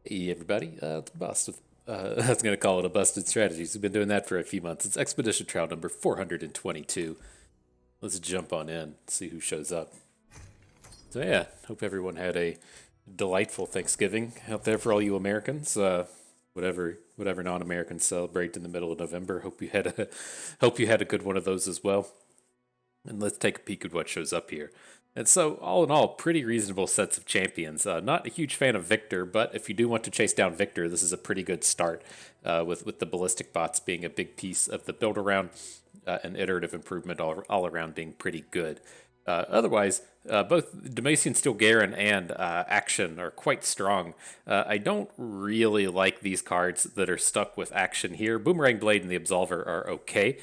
Hey everybody, it's Busted. I was going to call it a Busted Strategies. We've been doing that for a few months. It's Expedition Trial number 422. Let's jump on in, see who shows up. So yeah, hope everyone had a delightful Thanksgiving out there for all you Americans. Whatever non-Americans celebrate in the middle of November. Hope you had a good one of those as well. And let's take a peek at what shows up here. And so, all in all, pretty reasonable sets of champions. Not a huge fan of Victor, but if you do want to chase down Victor, this is a pretty good start. With the ballistic bots being a big piece of the build around, and iterative improvement all around being pretty good. Otherwise, both Demacian Steel Garen and Action are quite strong. I don't really like these cards that are stuck with Action here. Boomerang Blade and the Absolver are okay,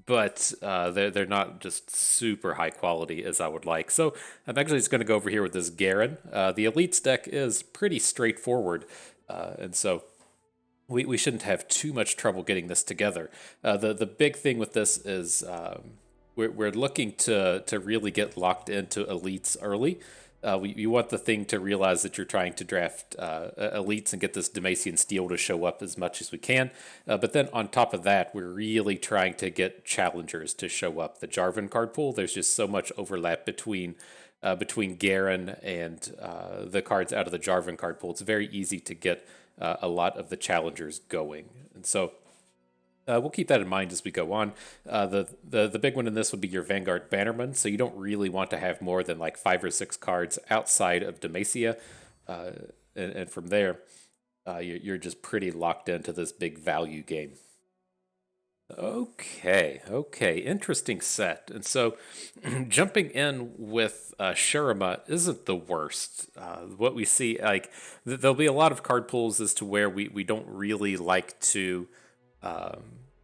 but they're not just super high quality as I would like. So I'm actually just going to go over here with this Garen. The Elites deck is pretty straightforward, and so we shouldn't have too much trouble getting this together. The big thing with this is we're looking to really get locked into Elites early. You want the thing to realize that you're trying to draft elites and get this Demacian Steel to show up as much as we can. But then on top of that, we're really trying to get challengers to show up. The Jarvan card pool, there's just so much overlap between Garen and the cards out of the Jarvan card pool. It's very easy to get a lot of the challengers going. And so we'll keep that in mind as we go on. The big one in this would be your Vanguard Bannerman, so you don't really want to have more than like 5 or 6 cards outside of Demacia, uh, and from there, you're just pretty locked into this big value game. Okay, interesting set. And so, jumping in with Shurima isn't the worst. What we see, like, there'll be a lot of card pools as to where we don't really like to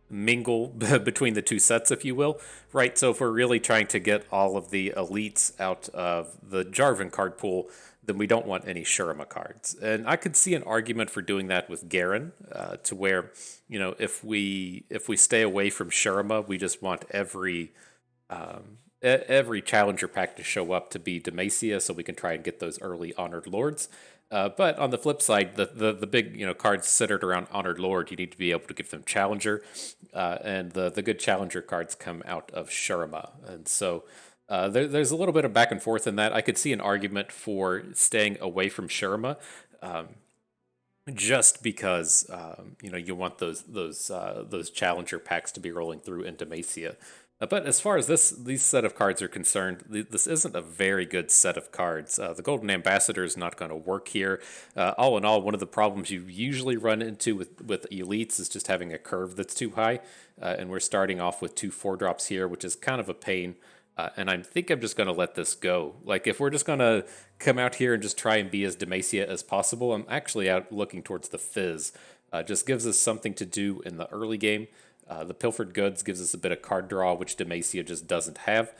mingle between the two sets, if you will, right? So if we're really trying to get all of the elites out of the Jarvan card pool, then we don't want any Shurima cards. And I could see an argument for doing that with Garen, to where, if we stay away from Shurima, we just want every challenger pack to show up to be Demacia, so we can try and get those early Honored Lords. But on the flip side, the big cards centered around Honored Lord, you need to be able to give them Challenger, and the good Challenger cards come out of Shurima, and so there's a little bit of back and forth in that. I could see an argument for staying away from Shurima, just because you want those challenger packs to be rolling through into Macia. But as far as these set of cards are concerned, this isn't a very good set of cards. The Golden Ambassador is not going to work here. All in all, one of the problems you usually run into with elites is just having a curve that's too high, and we're starting off with 2 4 drops here, which is kind of a pain. And I think I'm just going to let this go. Like, if we're just going to come out here and just try and be as Demacia as possible, I'm actually out looking towards the Fizz. Just gives us something to do in the early game. The Pilfered Goods gives us a bit of card draw, which Demacia just doesn't have.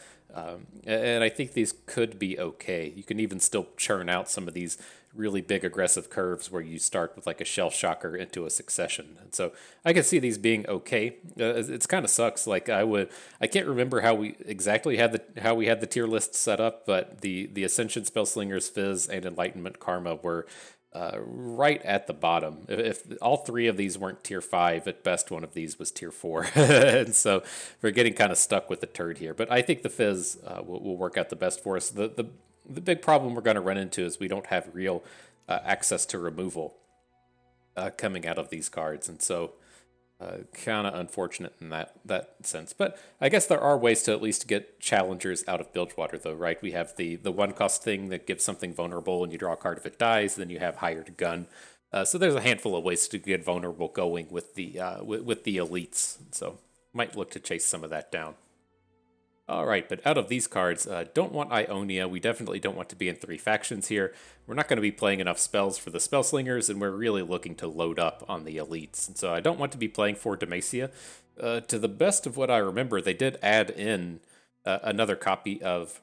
And I think these could be okay. You can even still churn out some of these really big aggressive curves where you start with like a Shell Shocker into a Succession. And so I can see these being okay. It's kind of sucks. Like, I can't remember how we exactly had the tier list set up, but the Ascension Spellslingers, Fizz, and Enlightenment Karma were right at the bottom. If all 3 of these weren't tier 5, at best one of these was tier 4. And so we're getting kind of stuck with the turd here. But I think the Fizz will work out the best for us. The big problem we're going to run into is we don't have real access to removal coming out of these cards. And so kind of unfortunate in that sense. But I guess there are ways to at least get challengers out of Bilgewater, though, right? We have the 1 cost thing that gives something vulnerable and you draw a card if it dies, then you have hired gun. So there's a handful of ways to get vulnerable going with the elites. So might look to chase some of that down. All right, but out of these cards, don't want Ionia. We definitely don't want to be in 3 factions here. We're not going to be playing enough spells for the Spellslingers, and we're really looking to load up on the elites. And so I don't want to be playing for Demacia. To the best of what I remember, they did add in another copy of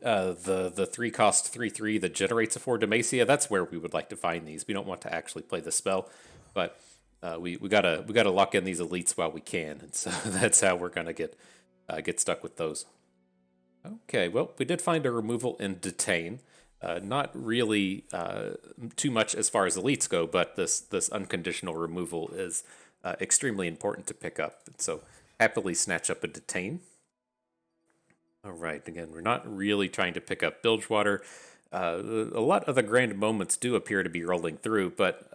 the 3 cost 3/3 that generates a 4 Demacia. That's where we would like to find these. We don't want to actually play the spell, but we gotta lock in these elites while we can, and so that's how we're gonna get stuck with those. Okay, well, we did find a removal in Detain. Not really too much as far as elites go, but this unconditional removal is extremely important to pick up. And so happily snatch up a detain. All right, again, we're not really trying to pick up Bilgewater. A lot of the grand moments do appear to be rolling through, but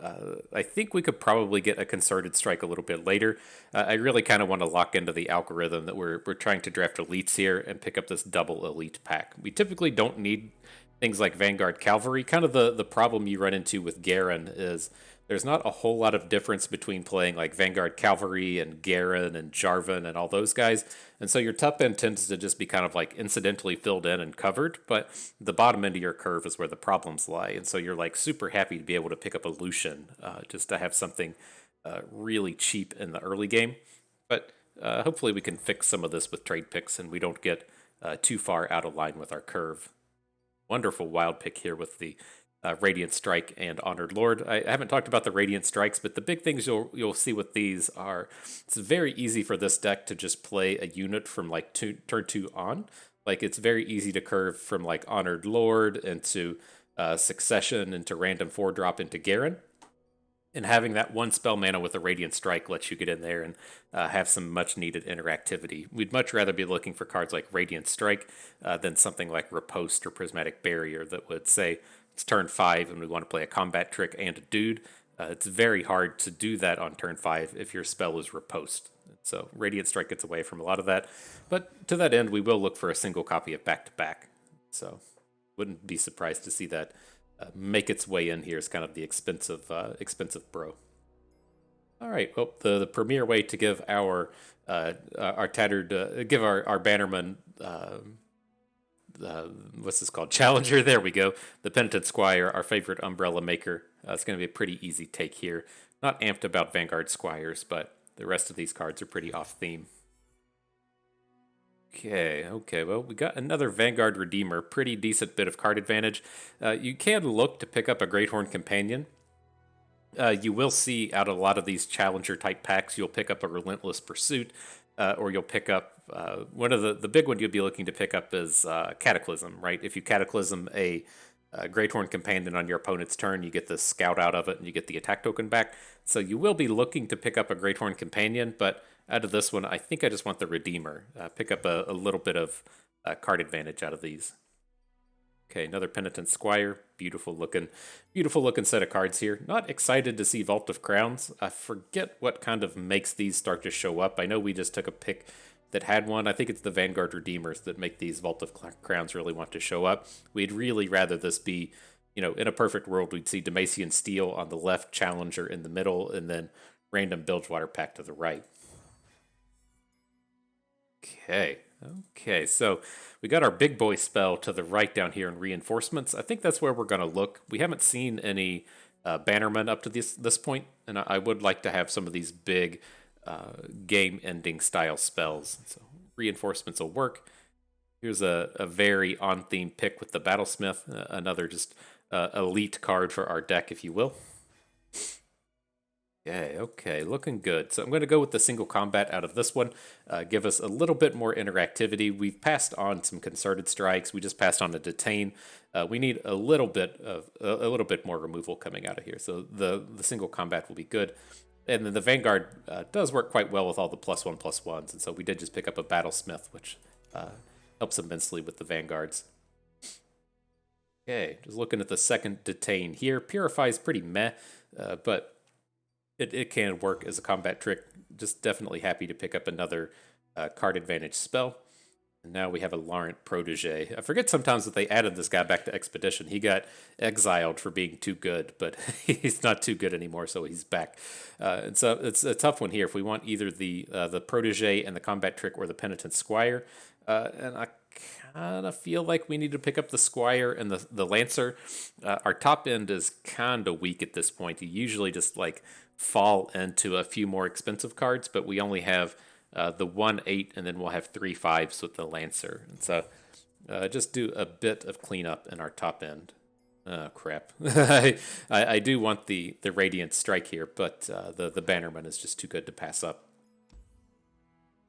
I think we could probably get a concerted strike a little bit later. I really kind of want to lock into the algorithm that we're trying to draft elites here and pick up this double elite pack. We typically don't need things like Vanguard Cavalry. Kind of the problem you run into with Garen is there's not a whole lot of difference between playing like Vanguard Cavalry and Garen and Jarvan and all those guys. And so your top end tends to just be kind of like incidentally filled in and covered, but the bottom end of your curve is where the problems lie. And so you're like super happy to be able to pick up a Lucian just to have something really cheap in the early game. But hopefully we can fix some of this with trade picks and we don't get too far out of line with our curve. Wonderful wild pick here with the Radiant Strike and Honored Lord. I haven't talked about the Radiant Strikes, but the big things you'll see with these are it's very easy for this deck to just play a unit from like turn 2 on. Like it's very easy to curve from like Honored Lord into Succession into random 4-drop into Garen. And having that one spell mana with a Radiant Strike lets you get in there and have some much needed interactivity. We'd much rather be looking for cards like Radiant Strike than something like Riposte or Prismatic Barrier that would say it's turn 5 and we want to play a combat trick and a dude. It's very hard to do that on turn 5 if your spell is Riposte. So Radiant Strike gets away from a lot of that. But to that end, we will look for a single copy of Back to Back. So wouldn't be surprised to see that make its way in here as kind of the expensive bro. All right, well, the premier way to give our tattered give our bannerman what's this called? Challenger. There we go. The Penitent Squire, our favorite umbrella maker. It's going to be a pretty easy take here. Not amped about Vanguard Squires, but the rest of these cards are pretty off theme. Okay, well, we got another Vanguard Redeemer. Pretty decent bit of card advantage. You can look to pick up a Greathorn Companion. You will see out of a lot of these Challenger type packs, you'll pick up a Relentless Pursuit, or you'll pick up one of the big one you'll be looking to pick up is Cataclysm, right? If you Cataclysm a Greathorn Companion on your opponent's turn, you get the Scout out of it and you get the attack token back. So you will be looking to pick up a Greathorn Companion, but out of this one, I think I just want the Redeemer. Pick up a little bit of card advantage out of these. Okay, another Penitent Squire. Beautiful looking set of cards here. Not excited to see Vault of Crowns. I forget what kind of makes these start to show up. I know we just took a pick that had one. I think it's the Vanguard Redeemers that make these Vault of Crowns really want to show up. We'd really rather this be, in a perfect world, we'd see Demacian Steel on the left, Challenger in the middle, and then random Bilgewater pack to the right. Okay, so we got our big boy spell to the right down here in reinforcements. I think that's where we're going to look. We haven't seen any bannermen up to this point, and I would like to have some of these big game-ending style spells. So reinforcements will work. Here's a very on-theme pick with the Battlesmith, another just elite card for our deck, if you will. Okay, looking good. So I'm going to go with the single combat out of this one. Give us a little bit more interactivity. We've passed on some concerted strikes. We just passed on a detain. We need a little bit more removal coming out of here. So the single combat will be good. And then the Vanguard does work quite well with all the +1/+1s. And so we did just pick up a Battlesmith, which helps immensely with the Vanguards. Okay, just looking at the second detain here. Purify is pretty meh, but it can work as a combat trick. Just definitely happy to pick up another card advantage spell. And now we have a Laurent Protege. I forget sometimes that they added this guy back to Expedition. He got exiled for being too good, but he's not too good anymore, so he's back. And so it's a tough one here. If we want either the Protege and the combat trick or the Penitent Squire, and I kind of feel like we need to pick up the Squire and the Lancer. Our top end is kind of weak at this point. You usually just like fall into a few more expensive cards, but we only have the 1/8, and then we'll have 3 5s with the Lancer. And so just do a bit of cleanup in our top end. Oh, crap. I do want the Radiant Strike here, but the Bannerman is just too good to pass up.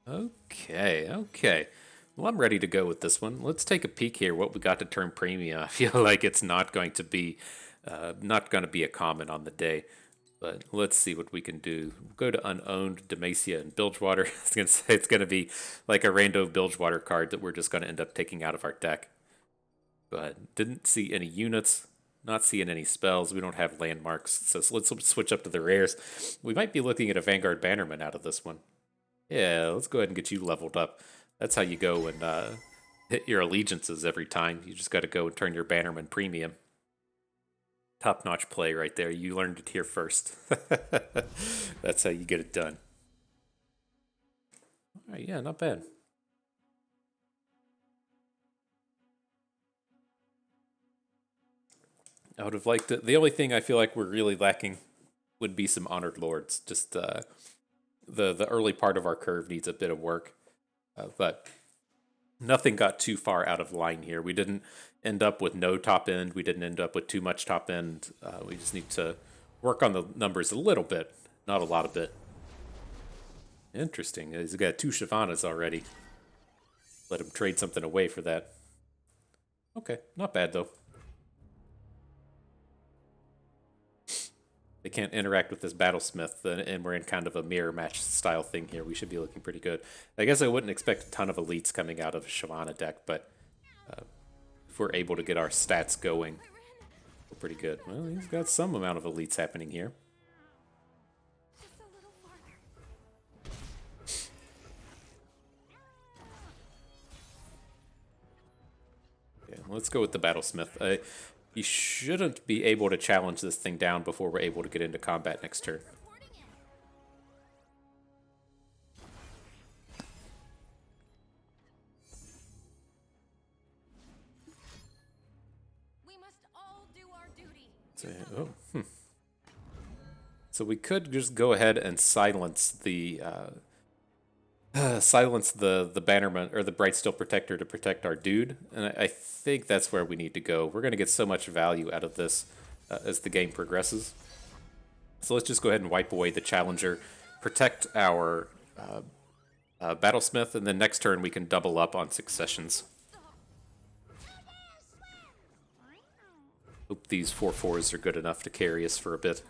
Okay. Well, I'm ready to go with this one. Let's take a peek here. What we got to turn premium. I feel like it's not going to be a common on the day. But let's see what we can do. Go to unowned Demacia and Bilgewater. I was gonna say it's gonna be like a random Bilgewater card that we're just gonna end up taking out of our deck. But didn't see any units, not seeing any spells. We don't have landmarks, so let's switch up to the rares. We might be looking at a Vanguard Bannerman out of this one. Yeah, let's go ahead and get you leveled up. That's how you go and hit your allegiances every time. You just got to go and turn your Bannerman premium. Top-notch play right there. You learned it here first. That's how you get it done. All right, yeah, not bad. I would have liked it. The only thing I feel like we're really lacking would be some Honored Lords. Just the early part of our curve needs a bit of work. But nothing got too far out of line here. We didn't end up with no top end. We didn't end up with too much top end. We just need to work on the numbers a little bit, not a lot of it. Interesting. He's got 2 Shyvanas already. Let him trade something away for that. Okay, not bad though. They can't interact with this Battlesmith, and we're in kind of a mirror match style thing here. We should be looking pretty good. I guess I wouldn't expect a ton of elites coming out of a Shyvana deck, but if we're able to get our stats going, we're pretty good. Well, he's got some amount of elites happening here. Yeah, let's go with the Battlesmith. He shouldn't be able to challenge this thing down before we're able to get into combat next turn. We must all do our duty. So we could just go ahead and silence the Bannerman or the Brightsteel Protector to protect our dude, and I think that's where we need to go. We're going to get so much value out of this as the game progresses. So let's just go ahead and wipe away the Challenger, protect our Battlesmith, and then next turn we can double up on successions. Hope these 4/4s are good enough to carry us for a bit.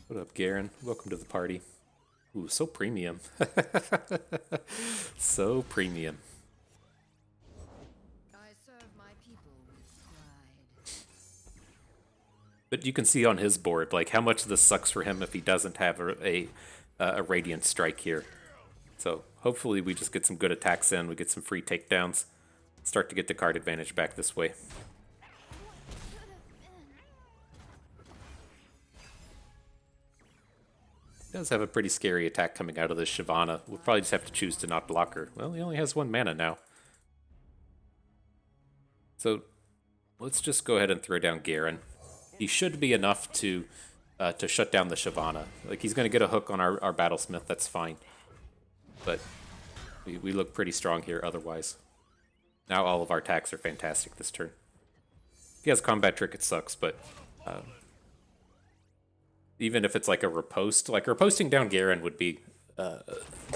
What up, Garen? Welcome to the party. Ooh, so premium. So premium. I serve my people with pride. But you can see on his board, like, how much this sucks for him if he doesn't have a Radiant Strike here. So hopefully we just get some good attacks in, we get some free takedowns, start to get the card advantage back this way. He does have a pretty scary attack coming out of this Shyvana. We'll probably just have to choose to not block her. Well, he only has 1 mana now. So let's just go ahead and throw down Garen. He should be enough to shut down the Shyvana. Like, he's going to get a hook on our Battlesmith, that's fine. But we look pretty strong here otherwise. Now all of our attacks are fantastic this turn. If he has Combat Trick, it sucks, but even if it's like a riposte, like riposting down Garen would be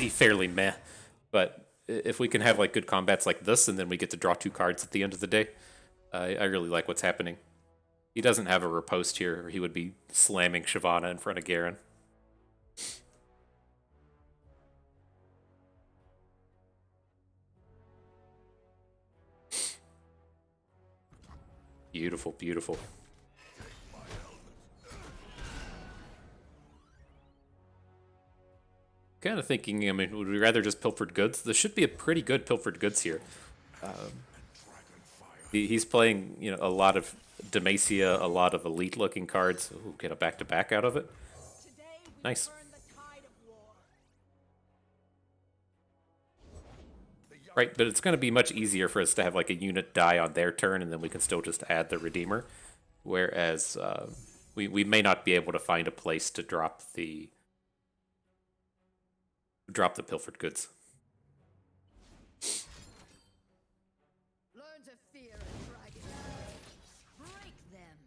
fairly meh. But if we can have like good combats like this, and then we get to draw 2 cards at the end of the day, I really like what's happening. He doesn't have a riposte here, or he would be slamming Shyvana in front of Garen. Beautiful, beautiful. Kind of thinking, I mean, would we rather just Pilfered Goods? This should be a pretty good Pilfered Goods here. He's playing, you know, a lot of Demacia, a lot of elite-looking cards. Ooh, get a back-to-back out of it. Nice. Right, but it's going to be much easier for us to have like a unit die on their turn, and then we can still just add the Redeemer. Whereas we may not be able to find a place to drop the Pilfered Goods. Learn to fear a dragon. Break them.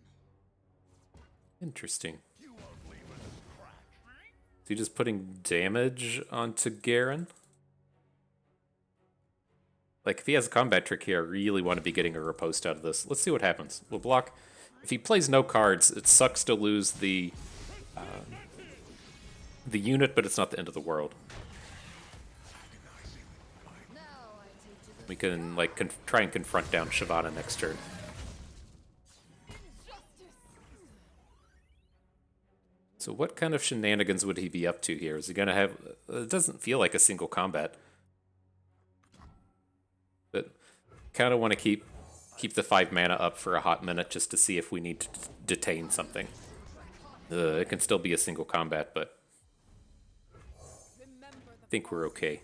Interesting. You won't leave us crack. he just putting damage onto Garen? Like, if he has a combat trick here, I really want to be getting a riposte out of this. Let's see what happens. We'll block. If he plays no cards, it sucks to lose the unit, but it's not the end of the world. We can, like, try and confront down Shyvana next turn. So what kind of shenanigans would he be up to here? Is he going to have... It doesn't feel like a single combat. But kind of want to keep the 5 mana up for a hot minute just to see if we need to detain something. It can still be a single combat, but I think we're okay.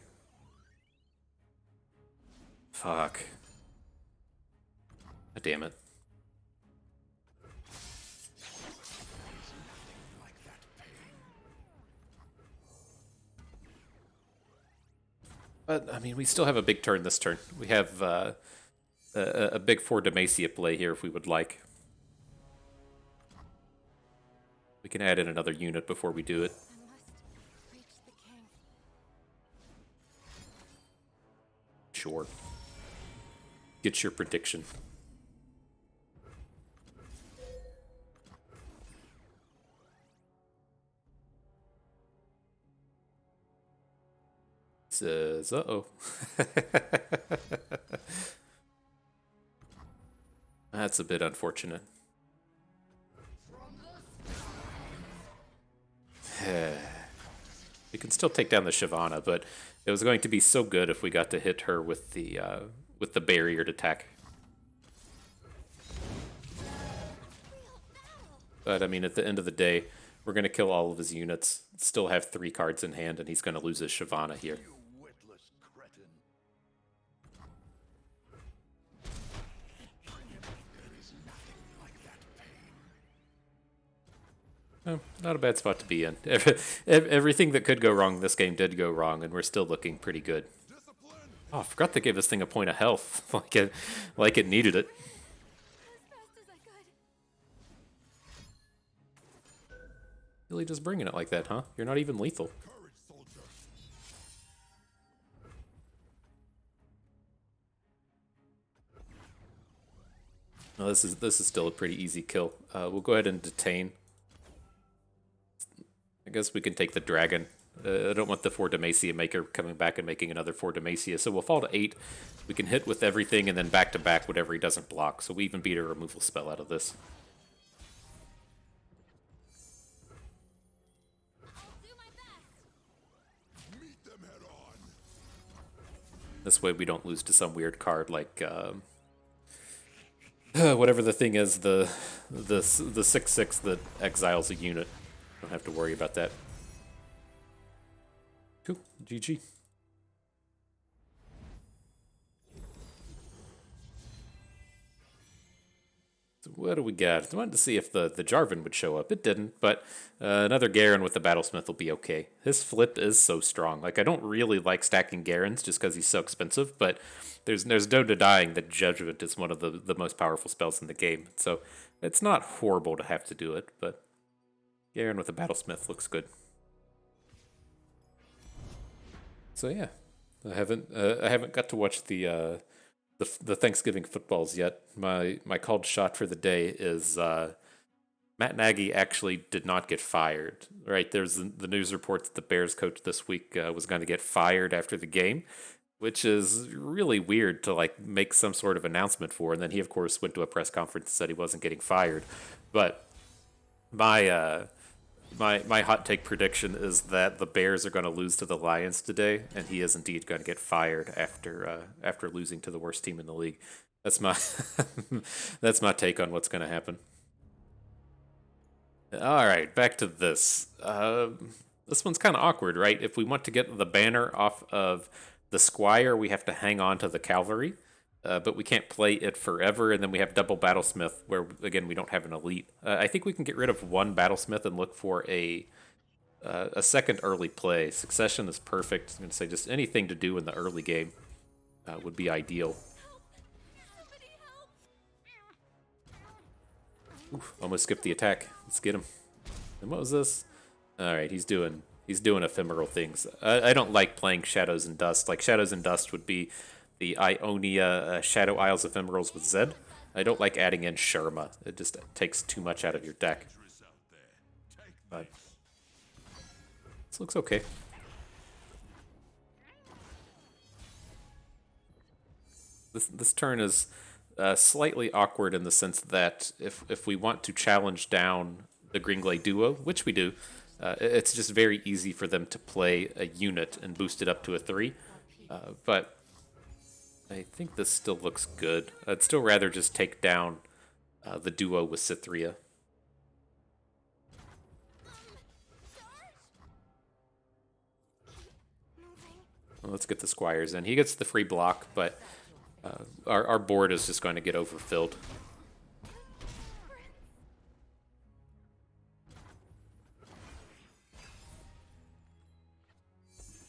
Fuck. Oh, damn it. But, I mean, we still have a big turn this turn. We have a big 4 Demacia play here if we would like. We can add in another unit before we do it. Sure. Get your prediction. Says, uh-oh. That's a bit unfortunate. We can still take down the Shyvana, but it was going to be so good if we got to hit her with the barriered attack. But I mean, at the end of the day, we're going to kill all of his units, still have 3 cards in hand, and he's going to lose his Shyvana here. Oh, not a bad spot to be in. Everything that could go wrong this game did go wrong, and we're still looking pretty good. Oh, I forgot to give this thing a point of health, like it needed it. Really just bringing it like that, huh? You're not even lethal. No, this is still a pretty easy kill. We'll go ahead and detain. I guess we can take the dragon. I don't want the 4 Demacia maker coming back and making another 4 Demacia, so we'll fall to 8. We can hit with everything and then back to back whatever he doesn't block, so we even beat a removal spell out of this. This way we don't lose to some weird card like whatever the thing is, the 6/6 that exiles a unit. Don't have to worry about that. Cool. GG. So what do we got? I wanted to see if the Jarvan would show up. It didn't, but another Garen with the Battlesmith will be okay. His flip is so strong. Like, I don't really like stacking Garens just because he's so expensive, but there's no denying that Judgment is one of the most powerful spells in the game. So it's not horrible to have to do it, but Garen with the Battlesmith looks good. So yeah, I haven't got to watch the Thanksgiving footballs yet. My called shot for the day is Matt Nagy actually did not get fired. Right, there's the news report that the Bears coach this week was going to get fired after the game, which is really weird to like make some sort of announcement for. And then he of course went to a press conference and said he wasn't getting fired. But my hot take prediction is that the Bears are going to lose to the Lions today, and he is indeed going to get fired after losing to the worst team in the league. That's my that's my take on what's going to happen. All right, back to this. This one's kind of awkward, right? If we want to get the banner off of the Squire, we have to hang on to the Cavalry. But we can't play it forever, and then we have double Battlesmith, where, again, we don't have an elite. I think we can get rid of one Battlesmith and look for a second early play. Succession is perfect. I'm going to say just anything to do in the early game would be ideal. Oof, almost skipped the attack. Let's get him. And what was this? All right, he's doing He's doing ephemeral things. I don't like playing Shadows and Dust. Like Shadows and Dust would be the Ionia Shadow Isles ephemerals with Zed. I don't like adding in Sherma. It just takes too much out of your deck. But this looks okay. This turn is slightly awkward in the sense that if we want to challenge down the Greenglade duo, which we do, it's just very easy for them to play a unit and boost it up to a 3. But I think this still looks good. I'd still rather just take down the duo with Cithria. Well, let's get the Squires in. He gets the free block, but our board is just going to get overfilled.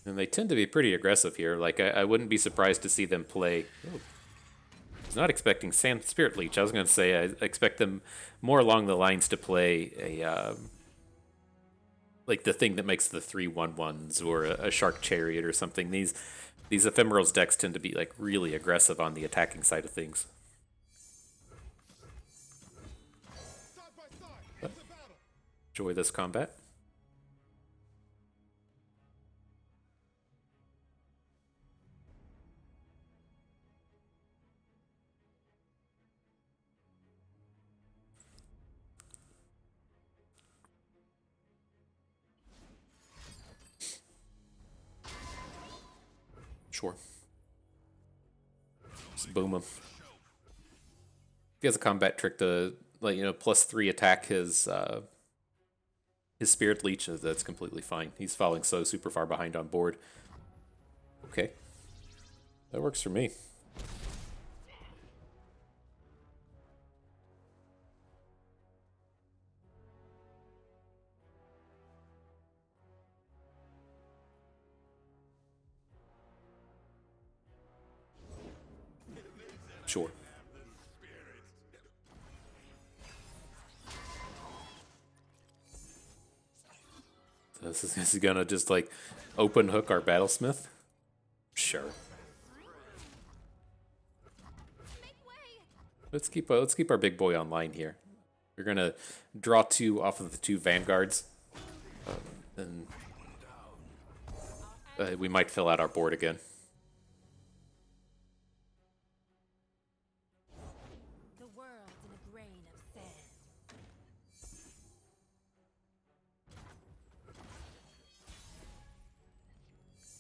And they tend to be pretty aggressive here. Like, I wouldn't be surprised to see them play... Oh, I was not expecting Sand Spirit Leech. I was going to say I expect them more along the lines to play a... like the thing that makes the 3/1/1s or a Shark Chariot or something. These Ephemerals decks tend to be like really aggressive on the attacking side of things. But enjoy this combat. Sure. Just boom him. If he has a combat trick to, like, +3 attack his Spirit Leech, that's completely fine. He's falling so super far behind on board. Okay. That works for me. Sure. This is gonna just like open hook our Battlesmith? Sure. Let's keep our big boy online here. We're gonna draw 2 off of the 2 Vanguards, and we might fill out our board again. The world in a grain of sand.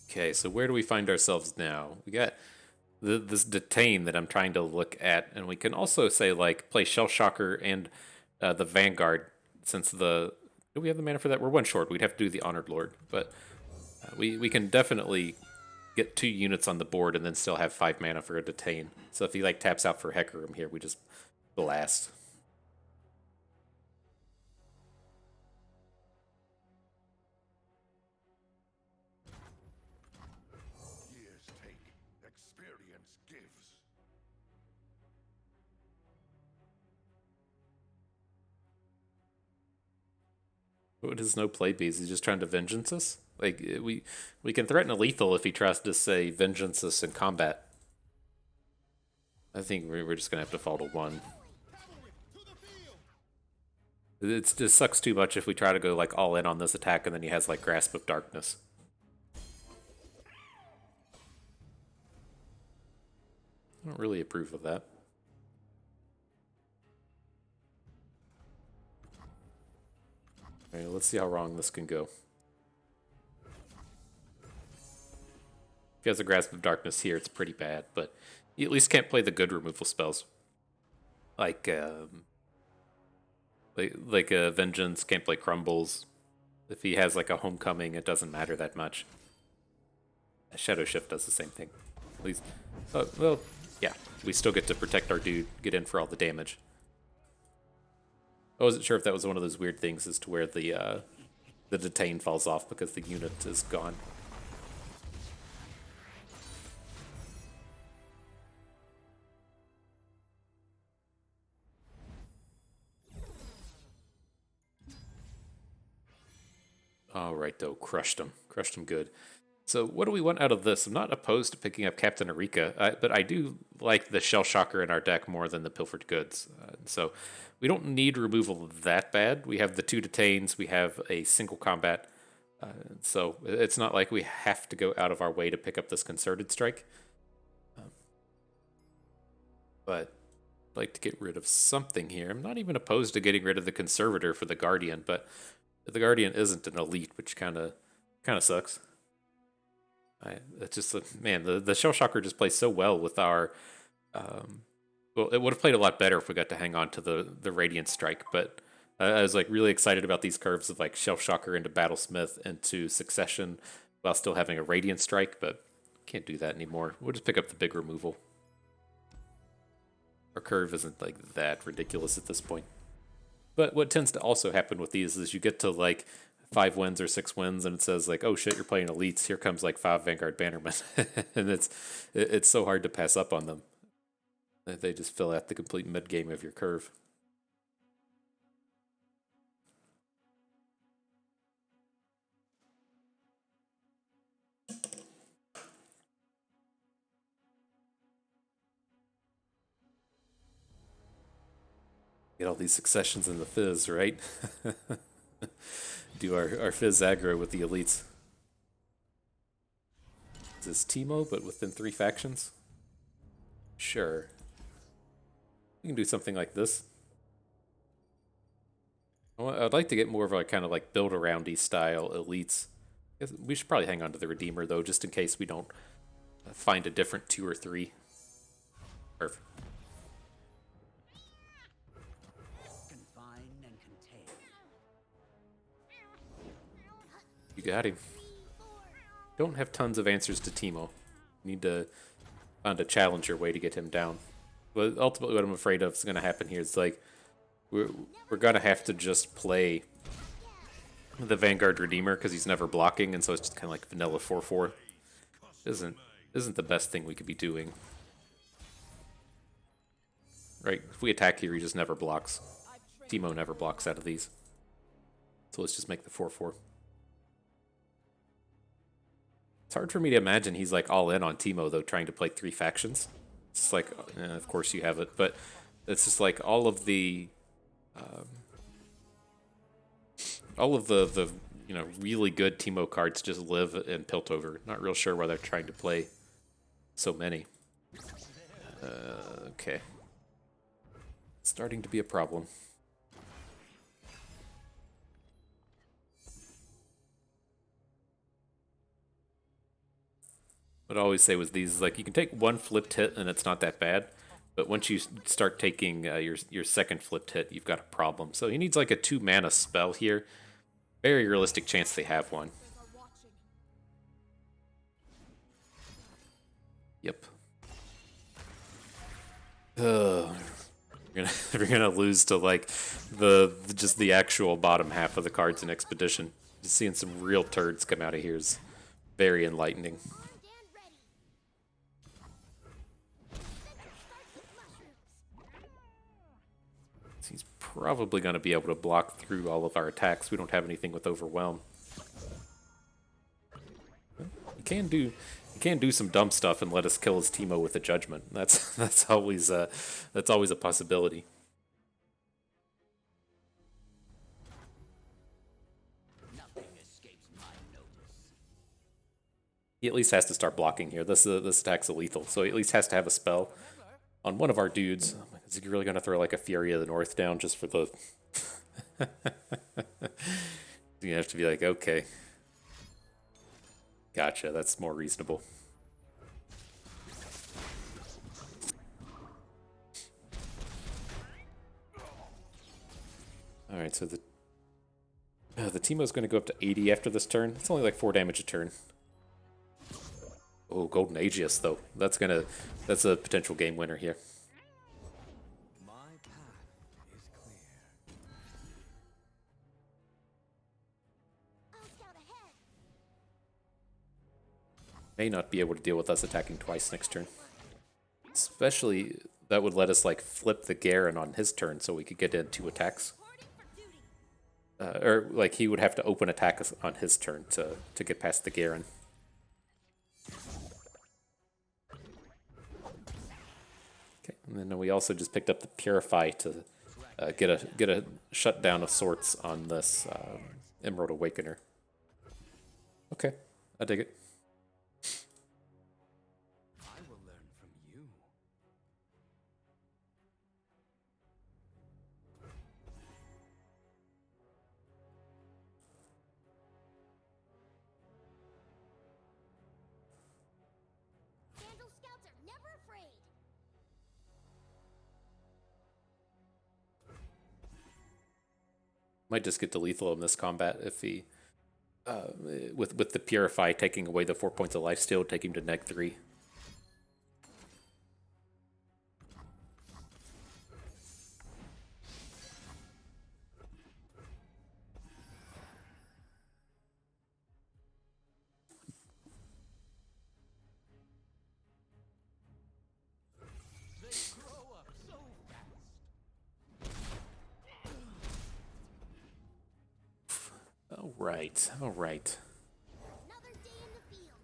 Okay, so where do we find ourselves now? We got this Detain that I'm trying to look at, and we can also say like play Shell Shocker and the Vanguard, since do we have the mana for that? We're 1 short. We'd have to do the Honored Lord, but we can definitely get 2 units on the board and then still have 5 mana for a Detain. So if he like taps out for Hecarim here, we just blast. Years take, experience gives. What does no play be? Is he just trying to vengeance us? Like we can threaten a lethal if he tries to say vengeance us in combat. I think we're just gonna have to fall to 1. It just sucks too much if we try to go like all in on this attack and then he has like Grasp of Darkness. I don't really approve of that. Alright, let's see how wrong this can go. If he has a Grasp of Darkness here, it's pretty bad, but you at least can't play the good removal spells. Like Vengeance, can't play Crumbles. If he has like a Homecoming, it doesn't matter that much. Shadow Shift does the same thing. At least, well, yeah, we still get to protect our dude, get in for all the damage. I wasn't sure if that was one of those weird things as to where the Detain falls off because the unit is gone. All right, though, crushed him good. So what do we want out of this? I'm not opposed to picking up Captain Erika, but I do like the Shell Shocker in our deck more than the Pilfered Goods. So we don't need removal that bad. We have the 2 Detains, we have a single combat, so it's not like we have to go out of our way to pick up this Concerted Strike. But I'd like to get rid of something here. I'm not even opposed to getting rid of the Conservator for the Guardian, but the Guardian isn't an elite, which kind of sucks. It's just man, the Shell Shocker just plays so well with our. Well, it would have played a lot better if we got to hang on to the Radiant Strike, but I was like really excited about these curves of like Shell Shocker into Battlesmith into Succession while still having a Radiant Strike, but can't do that anymore. We'll just pick up the big removal. Our curve isn't like that ridiculous at this point. But what tends to also happen with these is you get to like 5 wins or 6 wins, and it says like, oh shit, you're playing elites. Here comes like 5 Vanguard Bannermen, and it's so hard to pass up on them. They just fill out the complete mid game of your curve. Get all these successions in the Fizz, right? Do our Fizz aggro with the elites. Is this Teemo, but within 3 factions? Sure. We can do something like this. I'd like to get more of a kind of like build-around-y style elites. We should probably hang on to the Redeemer, though, just in case we don't find a different 2 or 3. Perfect. You got him. Don't have tons of answers to Teemo. Need to find a challenger way to get him down. But ultimately, what I'm afraid of is going to happen here is like we're going to have to just play the Vanguard Redeemer because he's never blocking, and so it's just kind of like vanilla 4/4. Isn't the best thing we could be doing. Right? If we attack here, he just never blocks. Teemo never blocks out of these. So let's just make the 4/4. It's hard for me to imagine he's like all in on Teemo though, trying to play 3 factions. It's like, of course you have it, but it's just like all of the really good Teemo cards just live in Piltover. Not real sure why they're trying to play so many. Okay, starting to be a problem. What I always say with these is like you can take 1 flipped hit and it's not that bad, but once you start taking your second flipped hit, you've got a problem. So he needs like a 2 mana spell here. Very realistic chance they have one. Yep. We're gonna lose to like just the actual bottom half of the cards in Expedition. Just seeing some real turds come out of here is very enlightening. He's probably going to be able to block through all of our attacks. We don't have anything with Overwhelm. You can do some dumb stuff and let us kill his Teemo with a Judgment. That's always a possibility. He at least has to start blocking here. This attack's a lethal, so he at least has to have a spell on one of our dudes. Is he really going to throw like a Fury of the North down just for the... You have to be like, okay. Gotcha, that's more reasonable. Alright, so the Teemo's going to go up to 80 after this turn. It's only like 4 damage a turn. Oh, Golden Aegis, though. That's a potential game winner here. May not be able to deal with us attacking twice next turn. Especially, that would let us like flip the Garen on his turn so we could get in 2 attacks. or like he would have to open attack on his turn to get past the Garen. Okay, and then we also just picked up the Purify to get a shutdown of sorts on this Emerald Awakener. Okay, I dig it. I will learn from you. Vandal scouts are never afraid. Might just get to lethal in this combat if he, with the Purify taking away the 4 points of lifesteal, take him to -3. They grow up so fast. All right, all right. Another day in the field.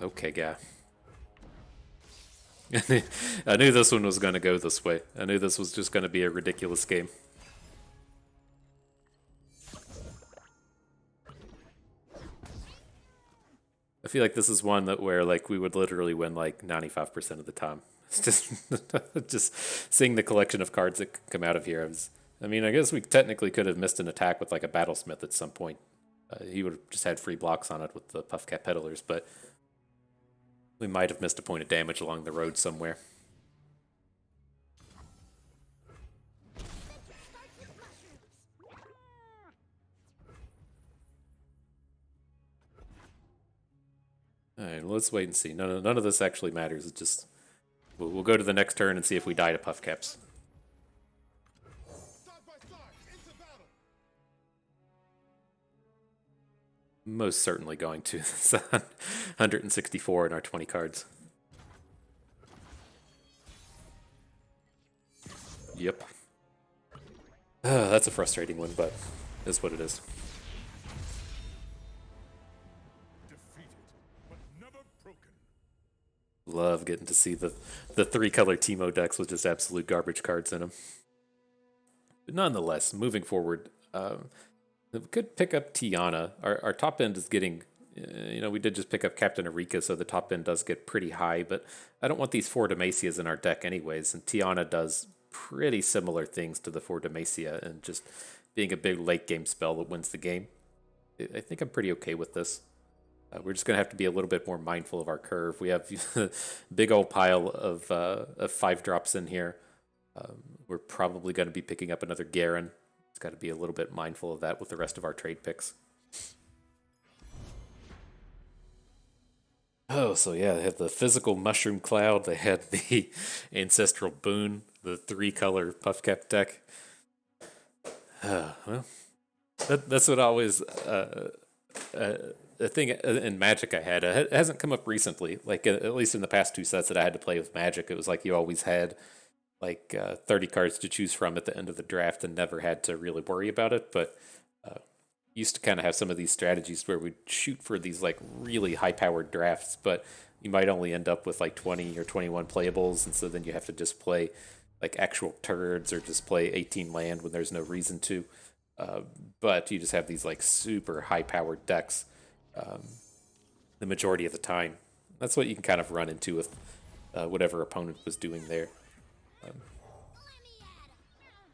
Okay, guy. I knew this one was going to go this way. I knew this was just going to be a ridiculous game. I feel like this is one that where like we would literally win like 95% of the time. It's just just seeing the collection of cards that come out of here. I mean, I guess we technically could have missed an attack with like a Battlesmith at some point. He would have just had free blocks on it with the Puffcat Peddlers, but we might have missed a point of damage along the road somewhere. Starts with mushrooms. All right, let's wait and see. None of this actually matters. It's just we'll go to the next turn and see if we die to puff caps. Side by side, into battle. Most certainly going to. It's 164 in our 20 cards. Yep. That's a frustrating one, but is what it is. Defeated, but never broken. Love getting to see the 3-color Teemo decks with just absolute garbage cards in them. But nonetheless, moving forward, we could pick up Tiana. Our top end is getting, we did just pick up Captain Erika, so the top end does get pretty high, but I don't want these 4 Demacias in our deck anyways, and Tiana does pretty similar things to the 4 Demacia, and just being a big late game spell that wins the game. I think I'm pretty okay with this. We're just going to have to be a little bit more mindful of our curve. We have a big old pile of 5-drops in here. We're probably going to be picking up another Garen. It's got to be a little bit mindful of that with the rest of our trade picks. Oh, so yeah, they had the physical Mushroom Cloud. They had the Ancestral Boon, the 3-color Puffcap deck. Well, that's what always... a thing in Magic I had. It hasn't come up recently. Like, at least in the past 2 sets that I had to play with Magic, it was like you always had like 30 cards to choose from at the end of the draft and never had to really worry about it. But used to kind of have some of these strategies where we'd shoot for these like really high-powered drafts, but you might only end up with like 20 or 21 playables, and so then you have to just play like actual turds or just play 18 land when there's no reason to. But you just have these like super high-powered decks the majority of the time. That's what you can kind of run into with whatever opponent was doing there.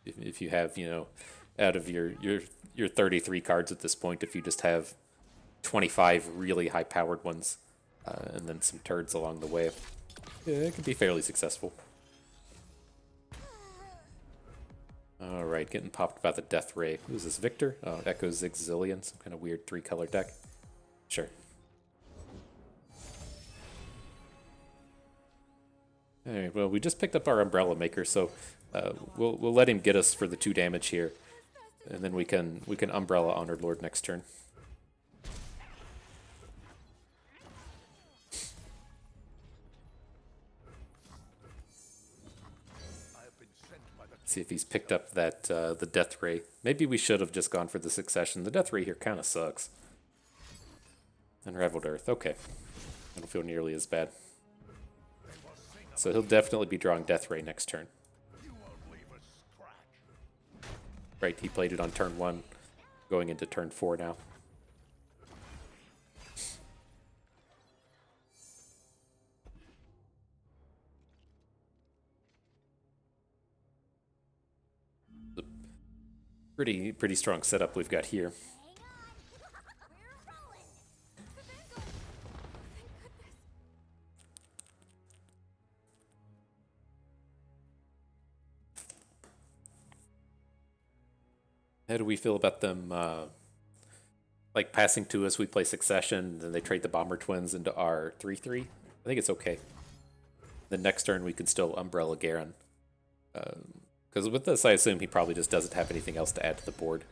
If you have, out of your 33 cards at this point, if you just have 25 really high-powered ones and then some turds along the way, yeah, it can be fairly successful. All right, getting popped by the Death Ray. Who's this, Victor? Oh, Echo Zigzillion, some kind of weird 3-color deck. Sure. All right, well, we just picked up our Umbrella Maker, so we'll let him get us for the 2 damage here, and then we can Umbrella Honored Lord next turn. See if he's picked up that the Death Ray. Maybe we should have just gone for the Succession. The Death Ray here kind of sucks. Unraveled Earth. Okay. I don't feel nearly as bad. So he'll definitely be drawing Death Ray next turn. Right, he played it on turn 1, going into turn 4 now. Pretty strong setup we've got here. Hang on. We're rolling. The Vanguard. Thank goodness. How do we feel about them like passing to us? We play Succession, then they trade the Bomber Twins into our 3/3. I think it's okay. The next turn we can still Umbrella Garen. Because with this, I assume he probably just doesn't have anything else to add to the board.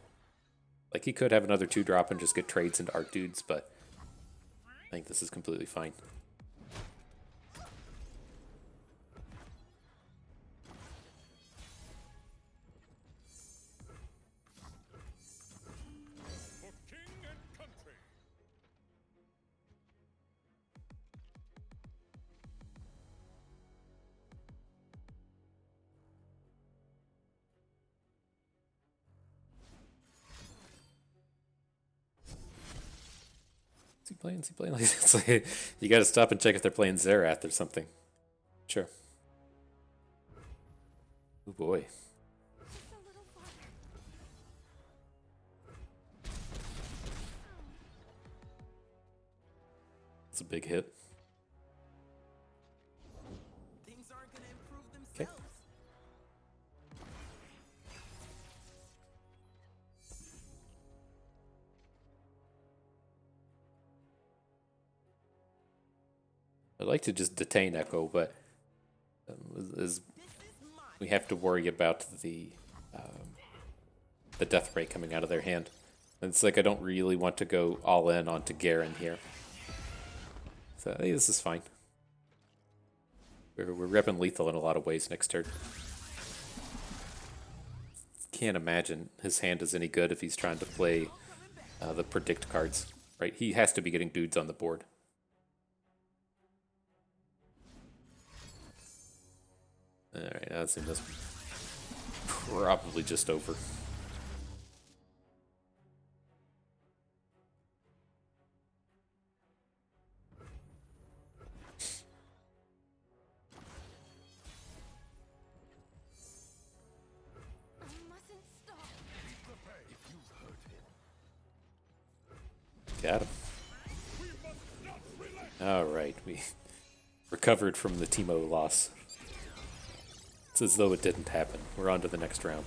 Like, he could have another 2-drop and just get trades into Art Dudes, but I think this is completely fine. For king and country. Is he playing? Is he playing? It's like, you gotta stop and check if they're playing Zerath or something. Sure. Oh boy. Just a little farther. It's a big hit. Things aren't gonna improve Okay. themselves. I'd like to just detain Echo, but we have to worry about the Death Ray coming out of their hand. And it's like I don't really want to go all in onto Garen here. So I think this is fine. We're repping lethal in a lot of ways next turn. Can't imagine his hand is any good if he's trying to play the predict cards, right? He has to be getting dudes on the board. Alright, that's probably just over. I mustn't stop. Got him. Alright, we recovered from the Teemo loss. It's as though it didn't happen. We're on to the next round.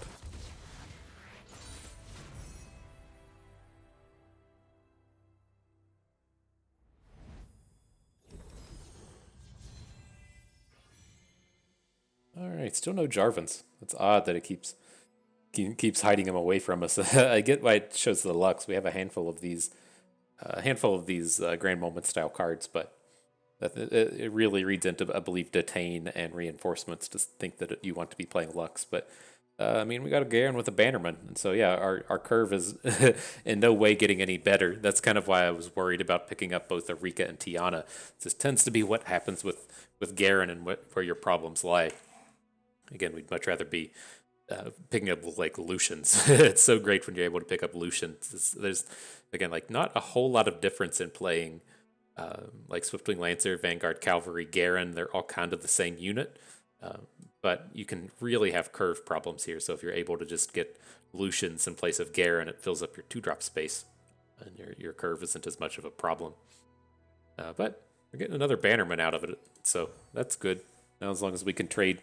Alright, still no Jarvans. It's odd that it keeps hiding him away from us. I get why it shows the Lux. We have a handful of these Grand Moment style cards, but it really reads into, I believe, Detain and Reinforcements to think that you want to be playing Lux. But I mean, we got a Garen with a Bannerman, and so yeah, our curve is in no way getting any better. That's kind of why I was worried about picking up both Arika and Tiana. This tends to be what happens with Garen and where your problems lie. Again, we'd much rather be picking up like Lucians. It's so great when you're able to pick up Lucians. There's again like not a whole lot of difference in playing like Swiftwing Lancer, Vanguard Cavalry, Garen. They're all kind of the same unit, but you can really have curve problems here. So if you're able to just get Lucians in place of Garen, it fills up your 2-drop space, and your curve isn't as much of a problem. But we're getting another Bannerman out of it, so that's good. Now as long as we can trade.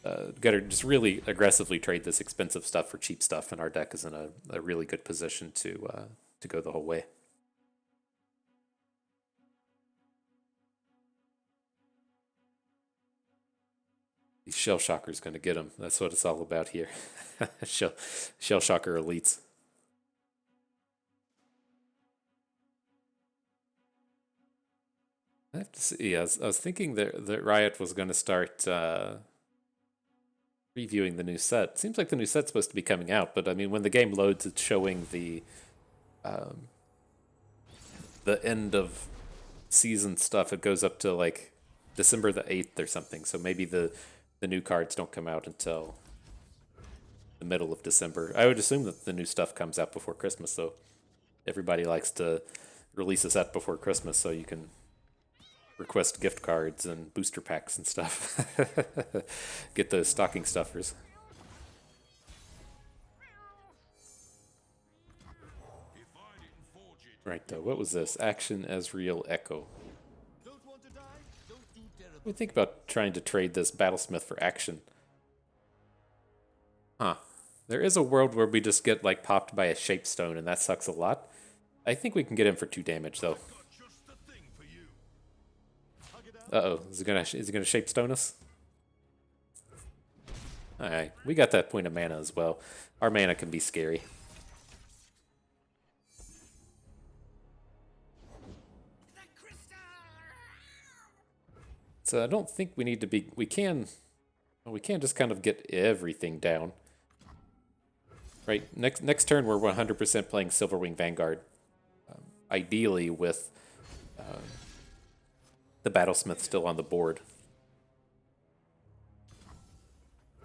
Got to just really aggressively trade this expensive stuff for cheap stuff, and our deck is in a really good position to go the whole way. The Shell Shocker's going to get him. That's what it's all about here. Shell Shocker elites. I have to see. I was thinking that Riot was going to start. Reviewing the new set. Seems like the new set's supposed to be coming out, but I mean, when the game loads, it's showing the end of season stuff. It goes up to like December the 8th or something. So maybe the new cards don't come out until the middle of December. I would assume that the new stuff comes out before Christmas, though. Everybody likes to release a set before Christmas so you can request gift cards and booster packs and stuff. Get those stocking stuffers. Right, though. What was this? Action Ezreal Echo. What do you think about trying to trade this Battlesmith for action? Huh. There is a world where we just get, like, popped by a Shapestone, and that sucks a lot. I think we can get him for 2 damage, though. Uh-oh. Is he gonna Shapestone us? Alright. We got that point of mana as well. Our mana can be scary. So I don't think we need to be... We can just kind of get everything down. Right, next turn we're 100% playing Silverwing Vanguard. Ideally with the Battlesmith still on the board.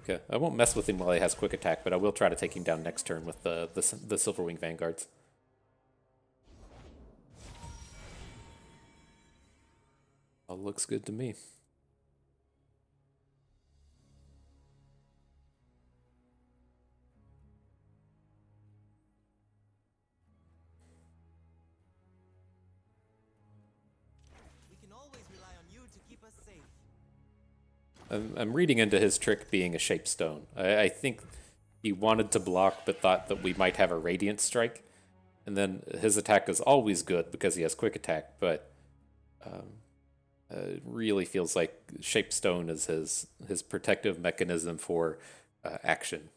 Okay, I won't mess with him while he has quick attack, but I will try to take him down next turn with the Silverwing Vanguards. All looks good to me. We can always rely on you to keep us safe. I'm reading into his trick being a Shapestone. I think he wanted to block but thought that we might have a Radiant Strike. And then his attack is always good because he has quick attack, but it really feels like Shapestone is his protective mechanism for action.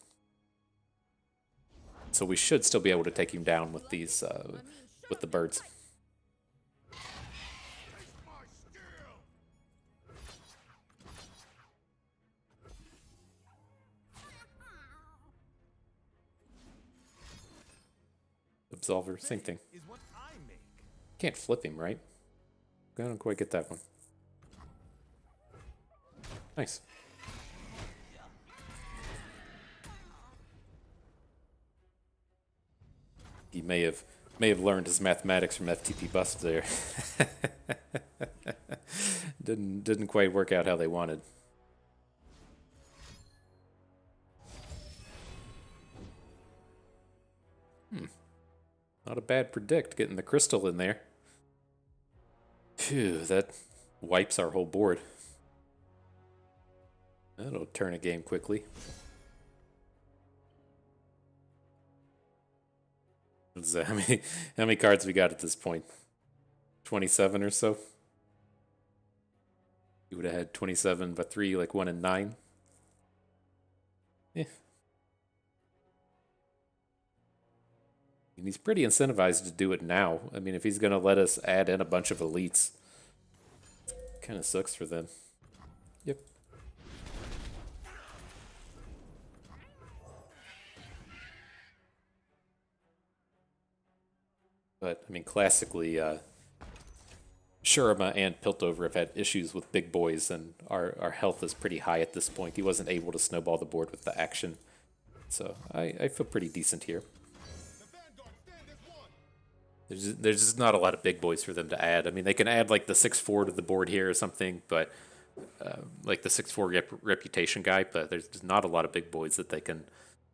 So we should still be able to take him down with these with the birds. Absolver, same thing. Is what I make. Can't flip him, right? I don't quite get that one. Nice. He may have learned his mathematics from FTP Bust there. didn't quite work out how they wanted. Not a bad predict, getting the crystal in there. Phew, that wipes our whole board. That'll turn a game quickly. How many cards we got at this point? 27 or so? You would have had 27 but 3, like 1 and 9. Yeah. And he's pretty incentivized to do it now. I mean, if he's going to let us add in a bunch of elites, kind of sucks for them. Yep. But, I mean, classically, Shurima and Piltover have had issues with big boys, and our health is pretty high at this point. He wasn't able to snowball the board with the action. So, I feel pretty decent here. There's just not a lot of big boys for them to add. I mean, they can add like the 6/4 to the board here or something, but like the 6/4 reputation guy, but there's just not a lot of big boys that they can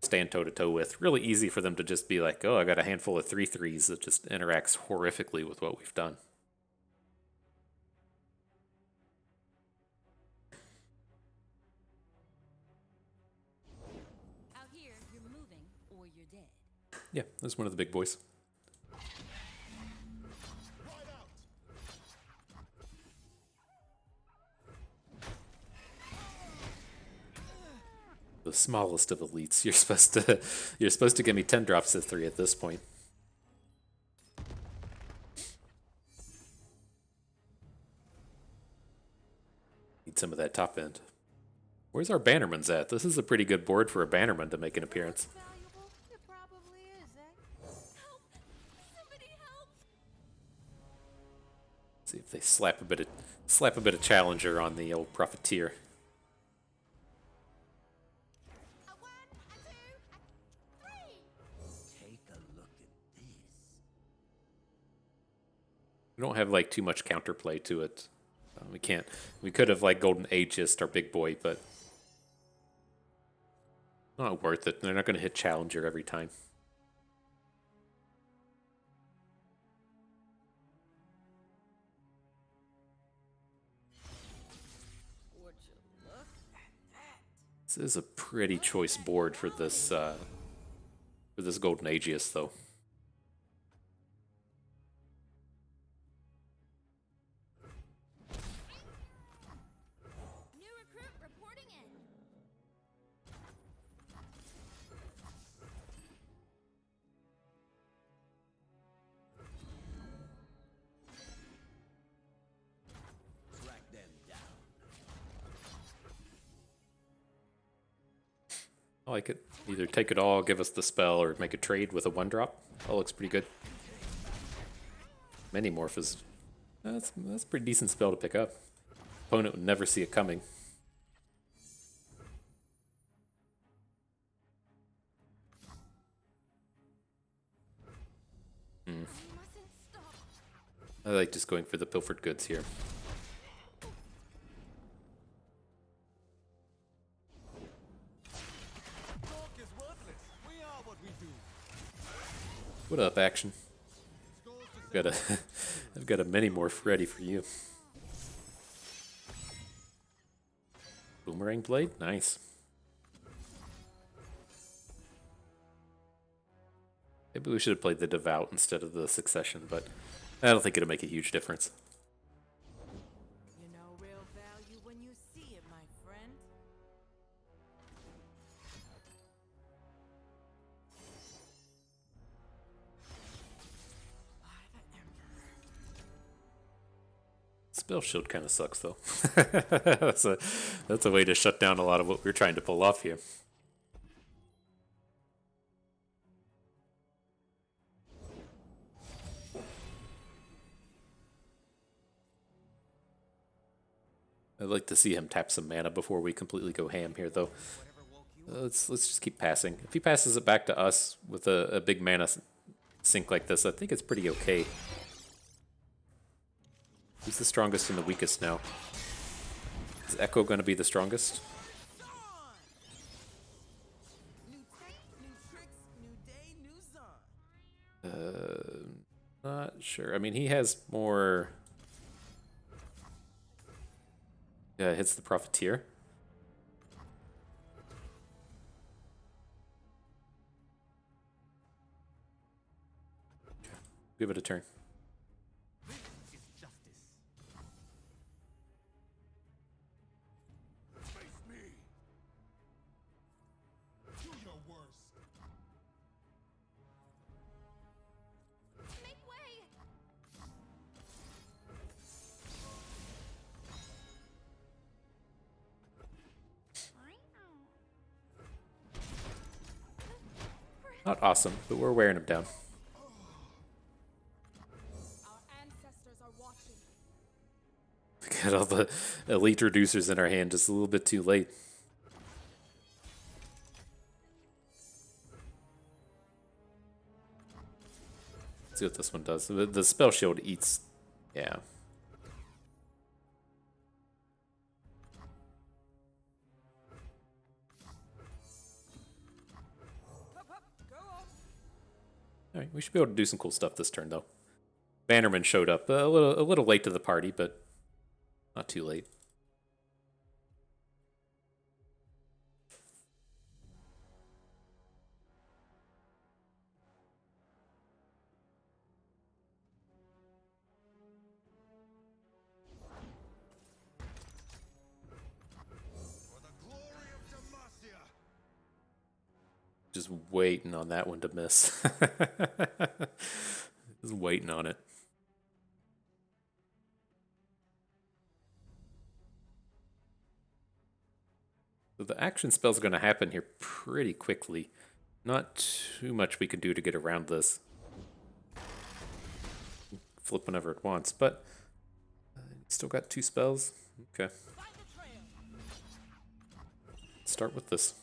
stand toe-to-toe with. Really easy for them to just be like, oh, I got a handful of 3/3s that just interacts horrifically with what we've done. Out here, you're moving or you're dead. Yeah, that's one of the big boys. The smallest of elites. You're supposed to give me 10 drops to 3 at this point. Need some of that top end. Where's our bannermans at? This is a pretty good board for a bannerman to make an appearance. Valuable? It probably is, eh? Help! Somebody help! See if they slap a bit of challenger on the old profiteer. A 1, a 2, a 3! Take a look at this. We don't have like too much counterplay to it. We can't. We could have like Golden Aegis our big boy, but not worth it. They're not going to hit challenger every time. Would you look at that? This is a pretty choice board for this Golden Aegis, though. New recruit reporting in. Track them down. I like it. Either take it all, give us the spell, or make a trade with a 1-drop. That looks pretty good. Minimorph is... That's a pretty decent spell to pick up. Opponent would never see it coming. We mustn't stop. I like just going for the pilfered goods here. Talk is worthless. We are what we do. What up, action? Goes to I've got a Minimorph ready for you. Boomerang blade? Nice. Maybe we should have played the Devout instead of the Succession, but I don't think it'll make a huge difference. You know real value when you see it, my friend. By the Emperor. Spell Shield kind of sucks, though. That's a way to shut down a lot of what we're trying to pull off here. I'd like to see him tap some mana before we completely go ham here, though. Let's just keep passing. If he passes it back to us with a big mana sink like this, I think it's pretty okay. Who's the strongest and the weakest now? Is Echo going to be the strongest? New tech, new tricks, new day, new sun. Not sure. I mean, he has more... Yeah, it hits the Profiteer. Give it a turn. this is justice. Face me. Do your worst. Make way! Not awesome, but we're wearing him down. Our ancestors are watching. We got all the elite reducers in our hand just a little bit too late. Let's see what this one does. The spell shield eats. Yeah. Alright, we should be able to do some cool stuff this turn, though. Bannerman showed up a little late to the party, but not too late. For the glory of Demacia. Just waiting on that one to miss. Just waiting on it. So the action spell's going to happen here pretty quickly. Not too much we can do to get around this. Flip whenever it wants, but still got 2 spells. Okay. Let's start with this.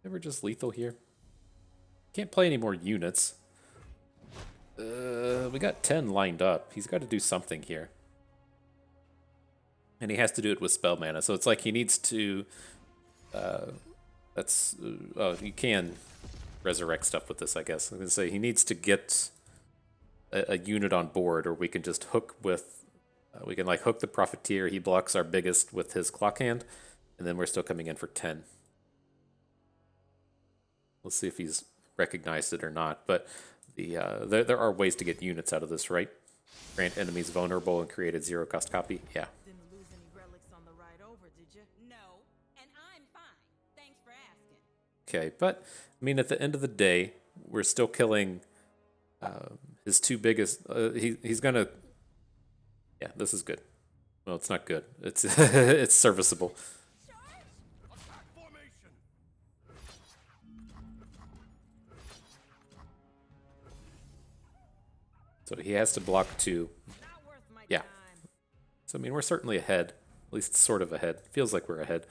Never just lethal here. Can't play any more units. We got 10 lined up. He's got to do something here. And he has to do it with spell mana, so it's like he needs to... oh, you can resurrect stuff with this, I guess. I'm going to say he needs to get a unit on board, or we can just hook with... we can like hook the Profiteer, he blocks our biggest with his Clock Hand, and then we're still coming in for 10. We'll see if he's recognized it or not, but there are ways to get units out of this, right? Grant enemies vulnerable and create a 0-cost copy. Yeah. Didn't lose any relics on the ride over, did you? No, and I'm fine. Thanks for asking. Okay, but I mean, at the end of the day, we're still killing his 2 biggest. He's gonna. Yeah, this is good. Well, it's not good. It's it's serviceable. Attack formation. So he has to block 2. Not worth my Yeah. time. So I mean, we're certainly ahead. At least sort of ahead. Feels like we're ahead.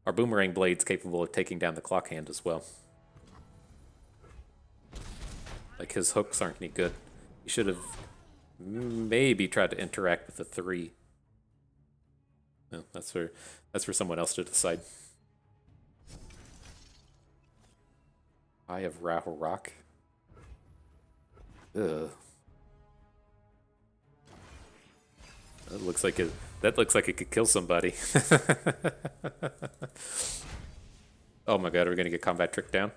Our boomerang blade's capable of taking down the Clock Hand as well. Like his hooks aren't any good. He should have maybe tried to interact with the 3. No, that's for someone else to decide. Eye of Rahul Rock. Ugh. That looks like it. That looks like it could kill somebody. Oh my god, are we gonna get combat tricked down?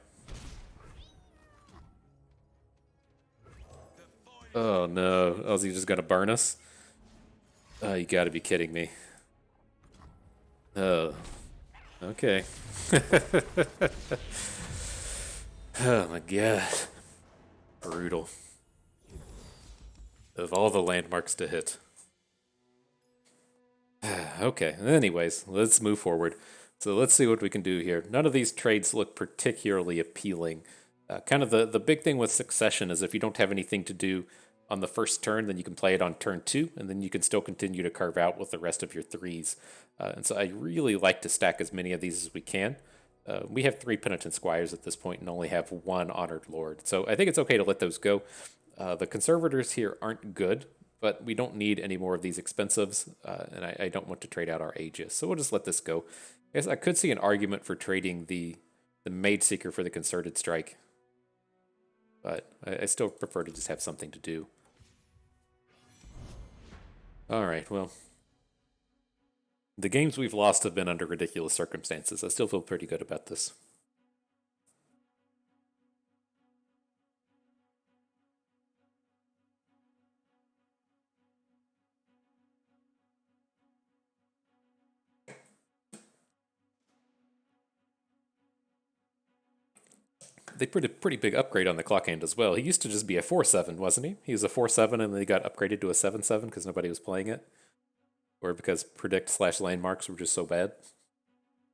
Oh no. Oh, is he just gonna burn us? Oh, you gotta be kidding me. Oh. Okay. Oh my god. Brutal. Of all the landmarks to hit. Okay, anyways, let's move forward. So let's see what we can do here. None of these trades look particularly appealing. Kind of the big thing with Succession is if you don't have anything to do on the first turn, then you can play it on turn 2, and then you can still continue to carve out with the rest of your 3s. And so I really like to stack as many of these as we can. We have 3 Penitent Squires at this point and only have 1 Honored Lord. So I think it's okay to let those go. The Conservators here aren't good, but we don't need any more of these expensives, and I don't want to trade out our Aegis. So we'll just let this go. I guess I could see an argument for trading the Mage Seeker for the Concerted Strike, but I still prefer to just have something to do. Alright, well, the games we've lost have been under ridiculous circumstances. I still feel pretty good about this. They put a pretty big upgrade on the Clock Hand as well. He used to just be a 4/7, wasn't he? He was a 4/7 and then he got upgraded to a 7/7 because nobody was playing it. Or because predict/landmarks were just so bad.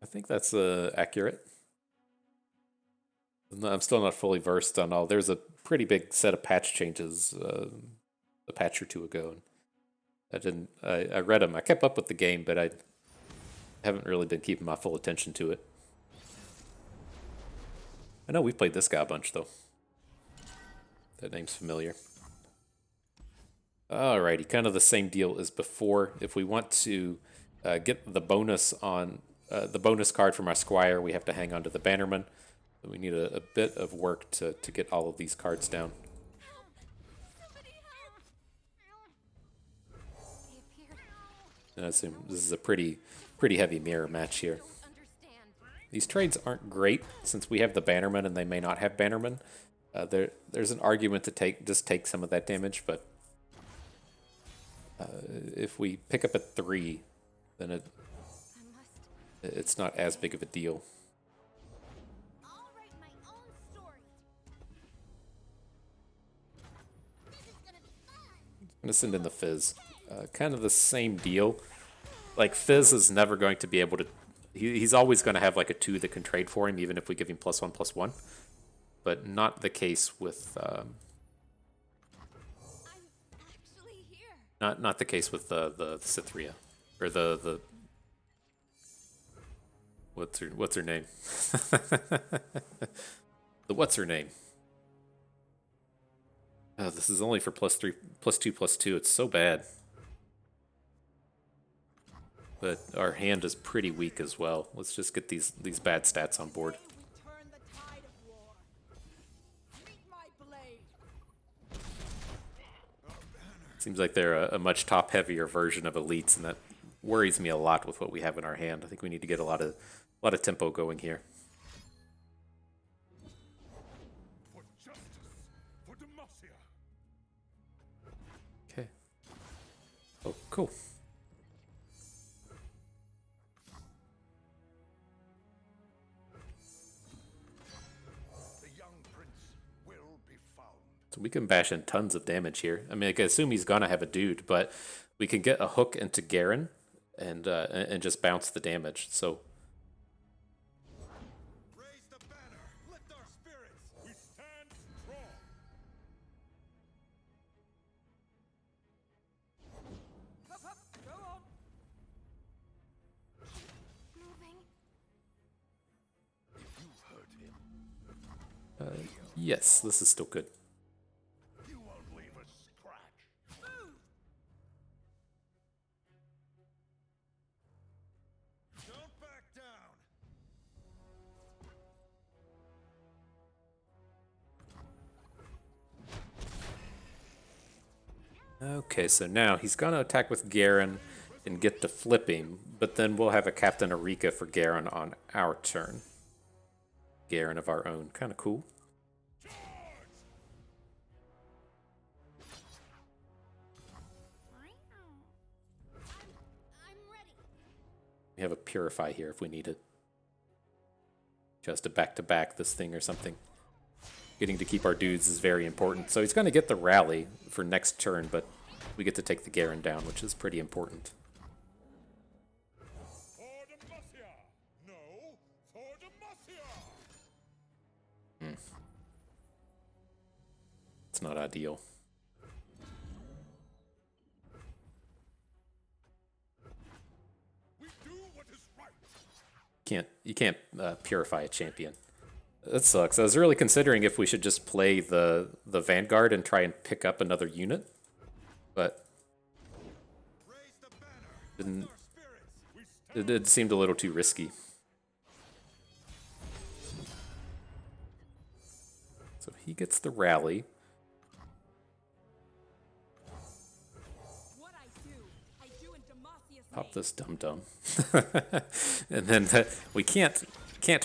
I think that's accurate. I'm still not fully versed on all. There's a pretty big set of patch changes a patch or 2 ago. I read them. I kept up with the game, but I haven't really been keeping my full attention to it. I know we've played this guy a bunch, though. That name's familiar. Alrighty, kind of the same deal as before. If we want to get the bonus on the bonus card from our Squire, we have to hang on to the Bannerman. We need a bit of work to get all of these cards down. Somebody help! They appeared. And I assume this is a pretty heavy mirror match here. Don't understand. These trades aren't great since we have the Bannerman and they may not have Bannerman. There's an argument to just take some of that damage, but if we pick up at 3, then I must. it's not as big of a deal. I'll write my own story. This is gonna be fun. I'm going to send in the Fizz. Kind of the same deal. Like Fizz is never going to be able to. He's always going to have like a 2 that can trade for him, even if we give him +1/+1. But not the case with. I'm actually here. Not the case with the Cythria, or the. What's her name? What's her name? Oh, this is only for +3, +2/+2. It's so bad. But our hand is pretty weak as well. Let's just get these bad stats on board. We turn the tide of war. Meet my blade. Seems like they're a much top heavier version of elites, and that worries me a lot with what we have in our hand. I think we need to get a lot of tempo going here. For justice, for Demacia. Okay. Oh, cool. The young prince will be found. So we can bash in tons of damage here. I mean, I assume he's gonna have a dude, but we can get a hook into Garen and just bounce the damage. So Raise the banner. Lift our spirits. We stand strong. Hup, hup, go on. Moving. You've hurt him. yes, this is still good. You won't leave a scratch. Don't back down. Okay, so now he's gonna attack with Garen and get to flipping, but then we'll have a Captain Erika for Garen on our turn. Garen of our own, kind of cool. I'm ready. We have a Purify here if we need it. Just to back this thing or something. Getting to keep our dudes is very important. So he's going to get the rally for next turn, but we get to take the Garen down, which is pretty important. For Demacia. No, for Demacia. It's not ideal. We do what is right. You can't purify a champion. That sucks. I was really considering if we should just play the Vanguard and try and pick up another unit, but Raise the banner. didn't. Our spirits. We stand. It seemed a little too risky. So he gets the rally. What I do in Demacia's Pop name. this dum-dum. And then we can't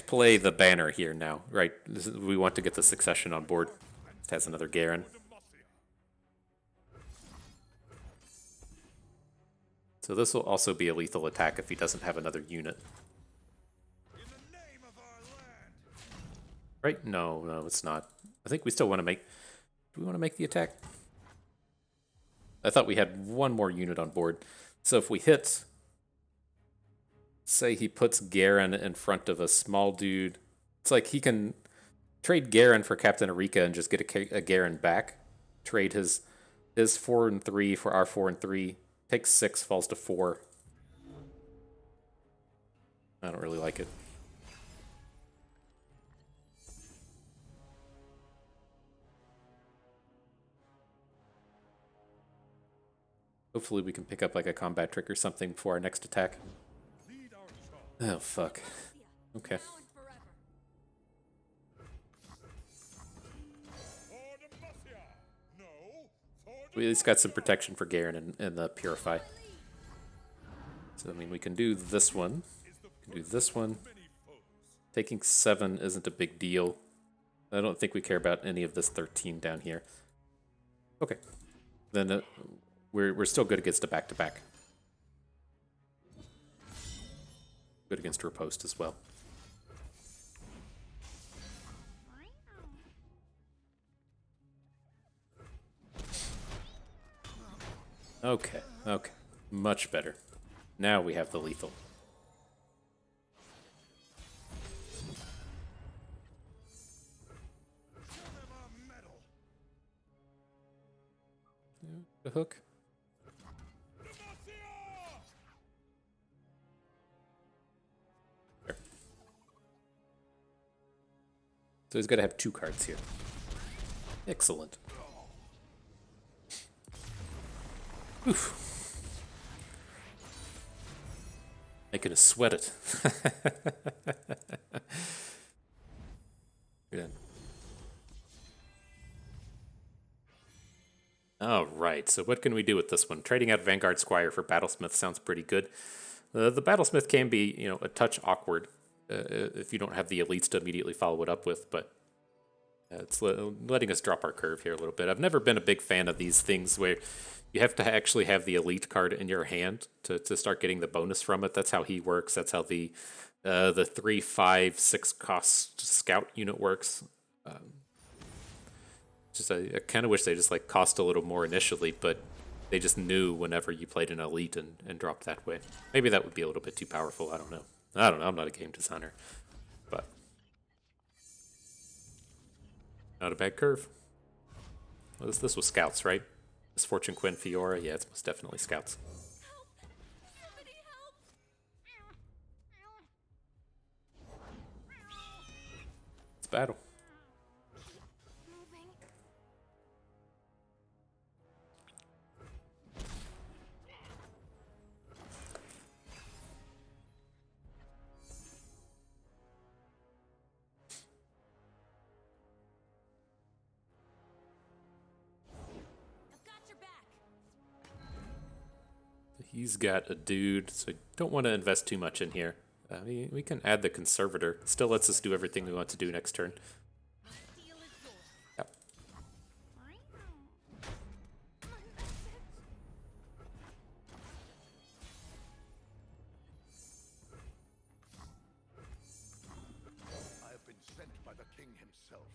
play the banner here now, right? We want to get the succession on board. It has another Garen. So this will also be a lethal attack if he doesn't have another unit. In the name of our land. Right? No, it's not. I think we still want to make... Do we want to make the attack? I thought we had one more unit on board. So if we hit... Say he puts Garen in front of a small dude. It's like he can trade Garen for Captain Erika and just get a Garen back. Trade his 4 and 3 for our 4 and 3. Takes 6, falls to 4. I don't really like it. Hopefully we can pick up like a combat trick or something before our next attack. Lead our charge. Oh, fuck. Okay. Now and forever. For Demacia. No, for We at least got some protection for Garen and the Purify. So, I mean, we can do this one. We can do this one. many foes. Taking 7 isn't a big deal. I don't think we care about any of this 13 down here. Okay. Then we're still good against a back-to-back. Good against Riposte as well. Okay. Much better. Now we have the lethal. The hook. There. So he's got to have 2 cards here. Excellent. Oof. Making us sweat it. Good. All right, so what can we do with this one? Trading out Vanguard Squire for Battlesmith sounds pretty good. The Battlesmith can be, a touch awkward if you don't have the elites to immediately follow it up with, but it's letting us drop our curve here a little bit. I've never been a big fan of these things where you have to actually have the elite card in your hand to start getting the bonus from it. That's how he works. That's how the 3, 5, 6 cost scout unit works. I kind of wish they just cost a little more initially, but they just knew whenever you played an elite and dropped that way. Maybe that would be a little bit too powerful. I don't know. I'm not a game designer, but not a bad curve. Well, this was scouts, right? This Fortune Quinn Fiora, yeah, it's most definitely scouts. Somebody help! It's battle. Moving. I've got your back. He's got a dude, so I don't want to invest too much in here. We can add the Conservator. Still lets us do everything we want to do next turn. My deal is yours. Yep. My message. I have been sent by the king himself.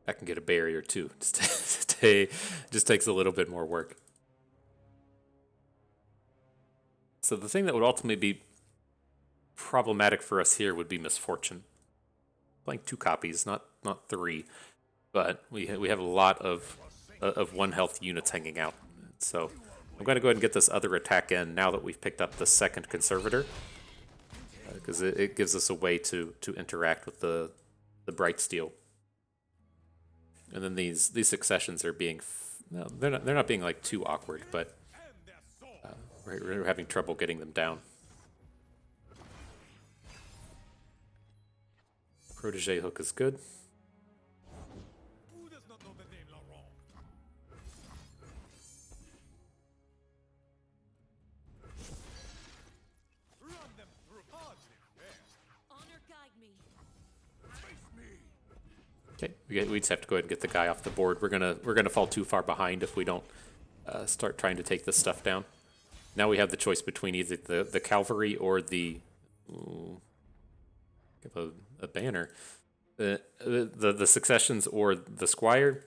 I can get a barrier too. Just takes a little bit more work. So the thing that would ultimately be problematic for us here would be Misfortune. Playing 2 copies, not 3, but we have a lot of 1 health units hanging out. So I'm going to go ahead and get this other attack in now that we've picked up the second Conservator, because it gives us a way to interact with the Bright Steel. And then these successions are being, they're not being too awkward, but we're having trouble getting them down. Protege hook is good. Who does not know the name Laurent? Run them through. Hardly fair. Honor guide me. Face me. Okay, we just have to go ahead and get the guy off the board. We're gonna fall too far behind if we don't start trying to take this stuff down. Now we have the choice between either the cavalry or the a banner, the successions or the squire.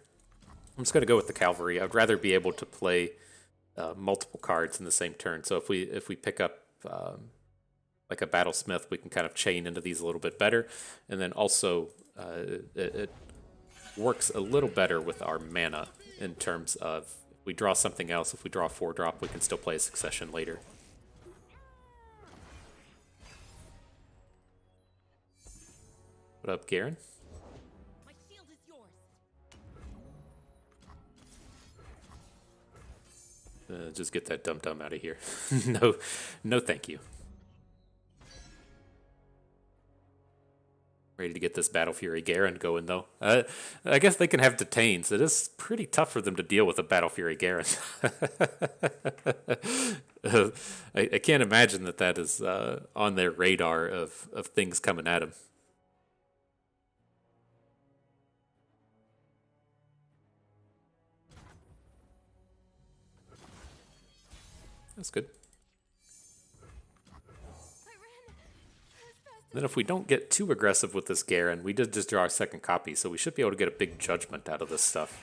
I'm just gonna go with the cavalry. I'd rather be able to play multiple cards in the same turn. So if we pick up like a battlesmith, we can kind of chain into these a little bit better, and then also it works a little better with our mana in terms of if we draw something else. If we draw a 4-drop, we can still play a succession later. What up, Garen? My shield is yours. Just get that dum-dum out of here. No, thank you. Ready to get this Battle Fury Garen going, though. I guess they can have detains. It is pretty tough for them to deal with a Battle Fury Garen. I can't imagine that is on their radar of things coming at them. That's good. Then if we don't get too aggressive with this Garen, we did just draw our second copy, so we should be able to get a big judgment out of this stuff.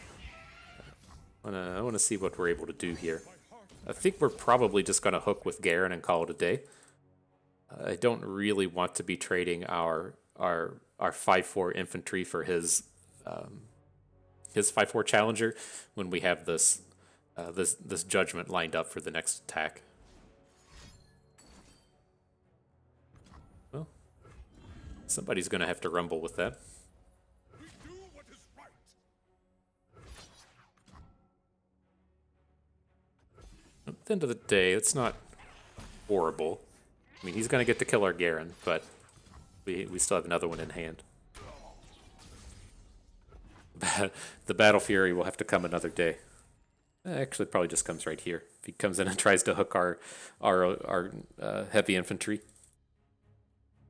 I wanna see what we're able to do here. I think we're probably just gonna hook with Garen and call it a day. I don't really want to be trading our 5/4 infantry for his 5/4 challenger when we have this this judgment lined up for the next attack. Well, somebody's gonna have to rumble with that. We do what is right. At the end of the day, it's not horrible. I mean, he's gonna get to kill our Garen, but we still have another one in hand. The Battle Fury will have to come another day. Actually, it probably just comes right here. If he comes in and tries to hook our heavy infantry,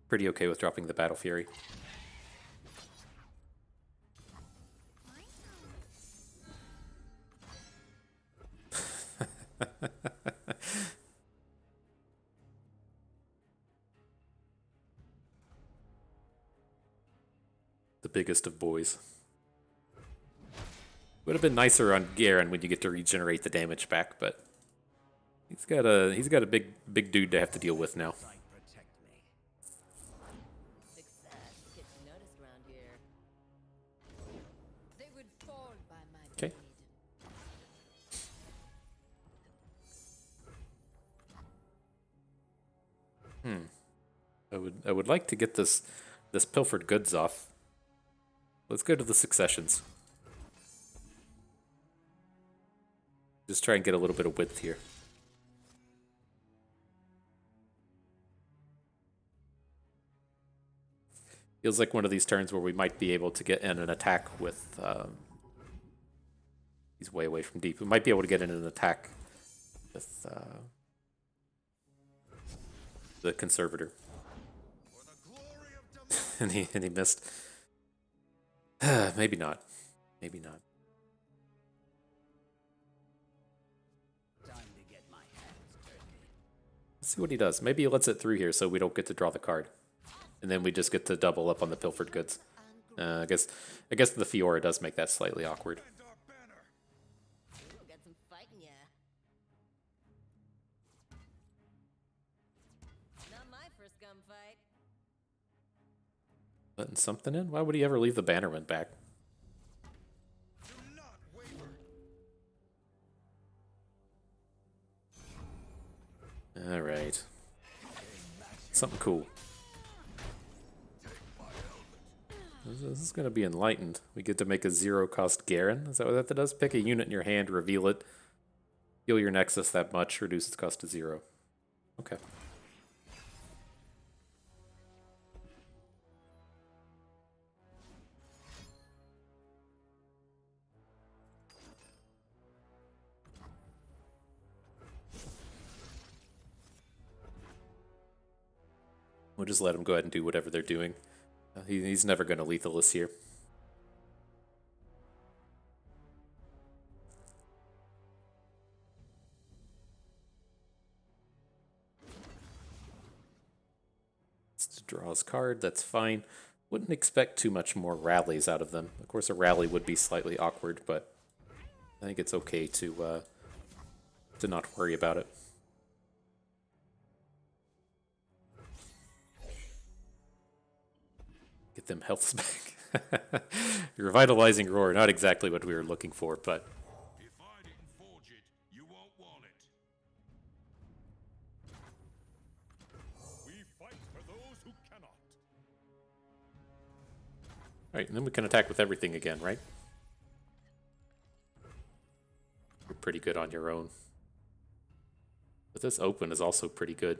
pretty okay with dropping the Battle Fury. The biggest of boys. Would have been nicer on Garen when you get to regenerate the damage back, but he's got a big dude to have to deal with now. Success gets noticed around here. They would fall by my Okay. blade. I would like to get this pilfered goods off. Let's go to the successions. Just try and get a little bit of width here. Feels like one of these turns where we might be able to get in an attack with... he's way away from deep. We might be able to get in an attack with the Conservator. For the glory of Dom- and he missed. Maybe not. Maybe not. Let's see what he does. Maybe he lets it through here so we don't get to draw the card. And then we just get to double up on the pilfered goods. I guess the Fiora does make that slightly awkward. and our banner. Ooh, got some fighting ya. Not my first gunfight. Letting something in? Why would he ever leave the bannerman back? Do not waver. Alright. Something cool. This is going to be enlightened. We get to make a 0-cost Garen. Is that what that does? Pick a unit in your hand, reveal it, heal your Nexus that much, reduce its cost to 0. Okay. We'll just let him go ahead and do whatever they're doing. He's never going to lethal us here. To draw his card, that's fine. Wouldn't expect too much more rallies out of them. Of course, a rally would be slightly awkward, but I think it's okay to not worry about it. Get them healths back. Revitalizing Roar, not exactly what we were looking for, but If I didn't forge it, you won't want it. We fight for those who cannot. alright, and then we can attack with everything again, right? You're pretty good on your own. But this open is also pretty good.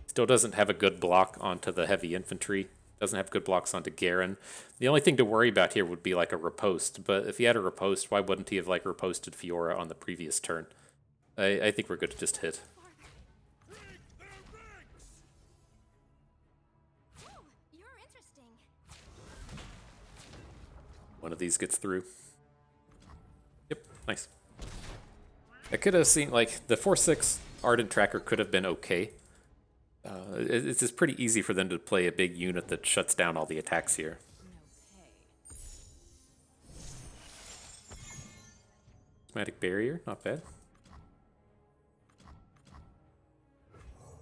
Still doesn't have a good block onto the heavy infantry. Doesn't have good blocks onto Garen. The only thing to worry about here would be like a riposte. But if he had a riposte, why wouldn't he have like riposted Fiora on the previous turn? I think we're good to just hit. Break their ranks! Ooh, you're interesting. One of these gets through. Yep, nice. I could have seen, like, the 4/6 Ardent Tracker could have been okay. It's just pretty easy for them to play a big unit that shuts down all the attacks here. No pay. Prismatic Barrier, not bad.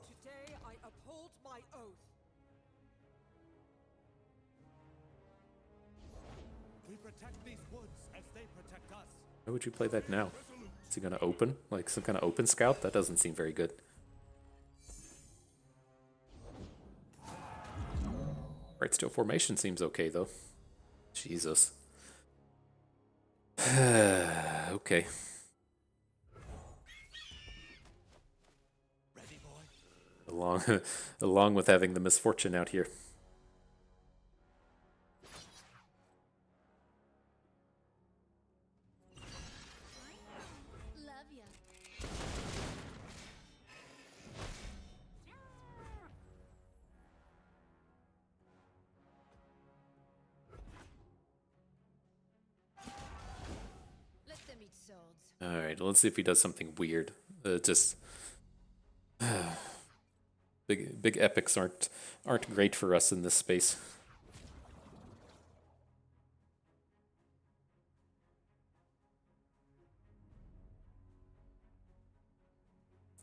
Today I uphold my oath. We protect these woods as they protect us. Why would you play that now? Is he gonna open? Like some kind of open scout? That doesn't seem very good. Right, still formation seems okay though. Jesus. Okay. Ready, boy? Along with having the misfortune out here. Love ya. Let them eat swords. All right, let's see if he does something weird. Just big epics aren't great for us in this space.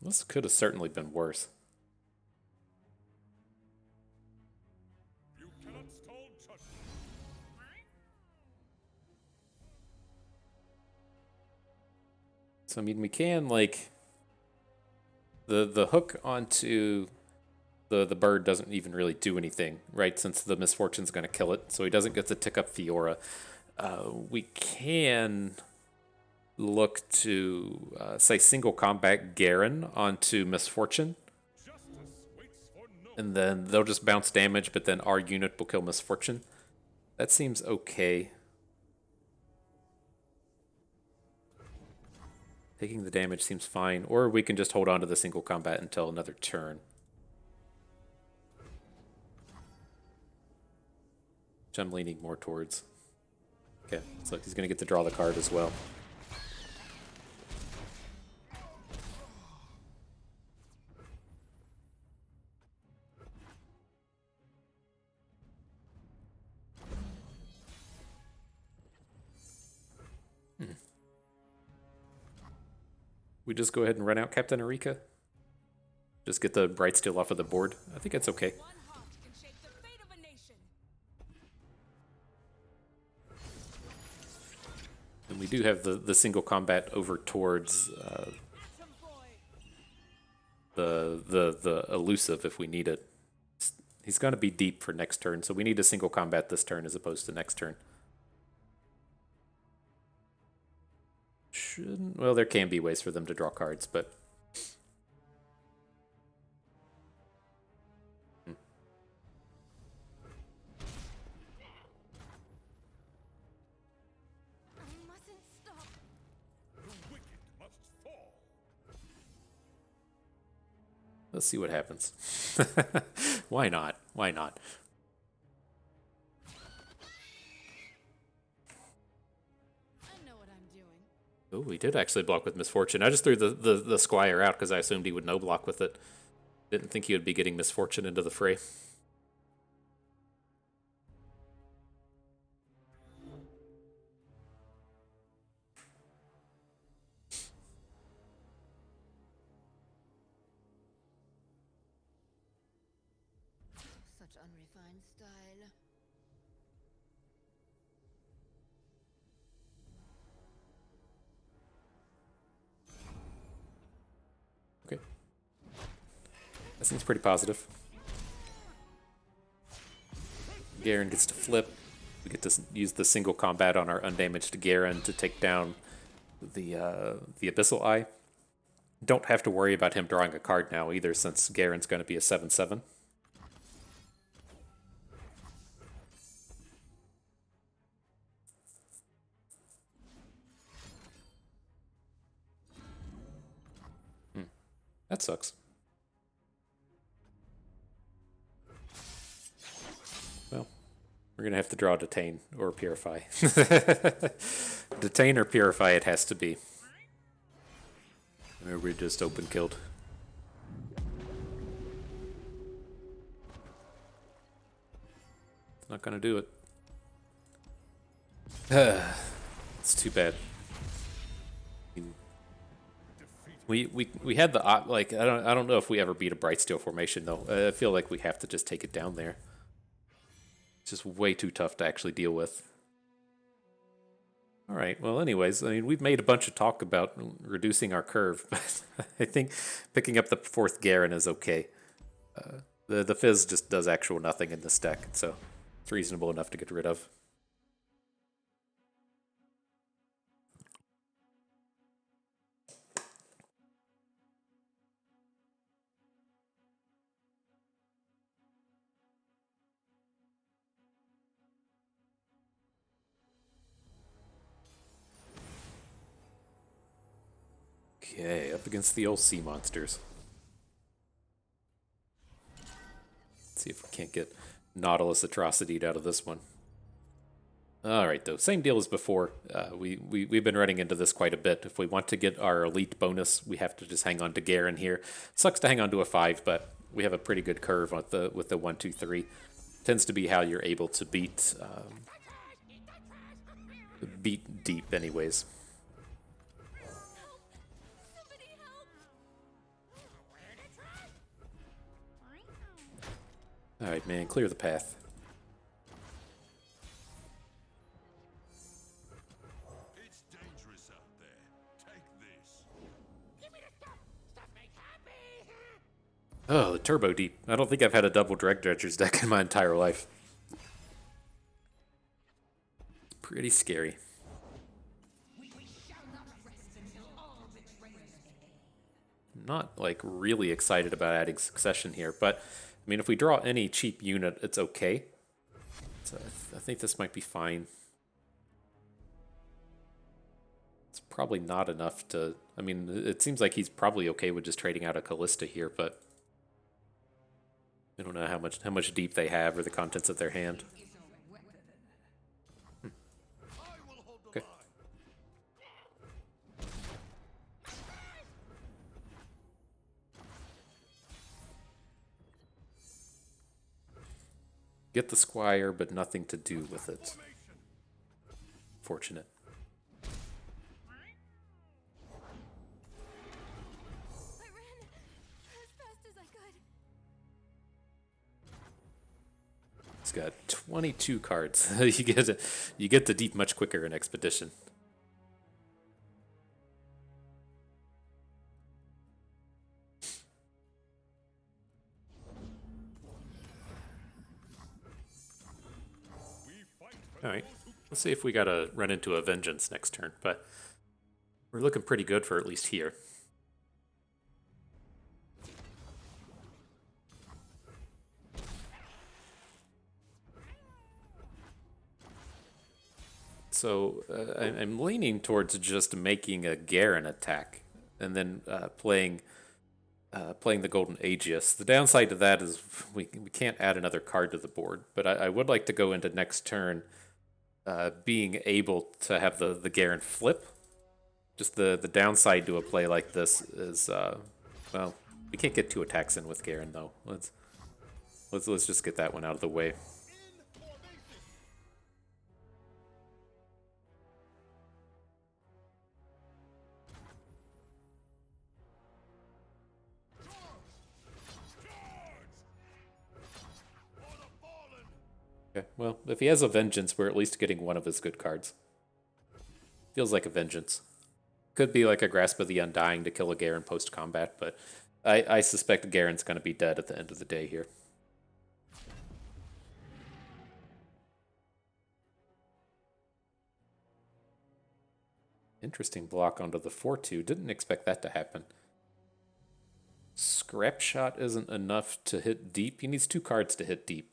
This could have certainly been worse. You cannot stall judgment. So I mean, we can like the hook onto the bird doesn't even really do anything, right? Since the misfortune's going to kill it, so he doesn't get to tick up Fiora. We can look to say single combat Garen onto Misfortune, Justice waits for no and then they'll just bounce damage, but then our unit will kill Misfortune. That seems okay. Taking the damage seems fine, or we can just hold on to the single combat until another turn. Which I'm leaning more towards. Okay, so he's going to get to draw the card as well. We just go ahead and run out Captain Erika? Just get the Bright Steel off of the board? I think it's okay. One heart can shape the fate of a nation. And we do have the single combat over towards Atom boy. the elusive if we need it. He's going to be deep for next turn, so we need a single combat this turn as opposed to next turn. Shouldn't... Well, there can be ways for them to draw cards, but... I mustn't stop. the wicked must fall. Let's see what happens. Why not? Why not? I know what I'm doing. Oh, we did actually block with Misfortune. I just threw the Squire out because I assumed he would no block with it. Didn't think he would be getting Misfortune into the fray. Such unrefined style. Okay. That seems pretty positive. Garen gets to flip. We get to use the single combat on our undamaged Garen to take down the Abyssal Eye. Don't have to worry about him drawing a card now either, since Garen's going to be a 7/7. That sucks. Well, we're going to have to draw Detain or Purify. Detain or Purify it has to be. Or we're just open killed. It's not going to do it. It's too bad. We had the like I don't know if we ever beat a Brightsteel formation though. I feel like we have to just take it down there. It's just way too tough to actually deal with. All right. Well, anyways, I mean, we've made a bunch of talk about reducing our curve, but I think picking up the fourth Garen is okay. The Fizz just does actual nothing in this deck, so it's reasonable enough to get rid of. Okay, up against the old sea monsters. Let's see if we can't get Nautilus Atrocity out of this one. Alright, though, same deal as before. We've been running into this quite a bit. If we want to get our elite bonus, we have to just hang on to Garen here. Sucks to hang on to a 5, but we have a pretty good curve with the 1, 2, 3. Tends to be how you're able to beat deep, anyways. Somebody help! Alright, man, clear the path. It's dangerous out there. Take this. Give me the stuff! Stuff makes happy! Oh, the Turbo Deep. I don't think I've had a double Dreg Dredgers deck in my entire life. It's pretty scary. Not like really excited about adding Succession here, but I mean, if we draw any cheap unit, it's okay. So I think this might be fine. It's probably not enough to. I mean, it seems like he's probably okay with just trading out a Callista here, but I don't know how much deep they have or the contents of their hand. I will hold the Okay. line. Get the Squire, but nothing to do with it. Fortunate. I ran as fast as I could. It's got 22 cards. You get the deep much quicker in Expedition. We fight for All right, those who let's see if we gotta run into a Vengeance next turn, but we're looking pretty good for at least here. So I'm leaning towards just making a Garen attack and then playing the Golden Aegis. The downside to that is we can't add another card to the board, but I would like to go into next turn being able to have the Garen flip. Just the downside to a play like this is, well, we can't get 2 attacks in with Garen though. Let's just get that one out of the way. Okay, well, if he has a Vengeance, we're at least getting one of his good cards. Feels like a Vengeance. Could be like a Grasp of the Undying to kill a Garen post-combat, but I suspect Garen's going to be dead at the end of the day here. Interesting block onto the 4-2. Didn't expect that to happen. Scrap Shot isn't enough to hit deep. He needs 2 cards to hit deep.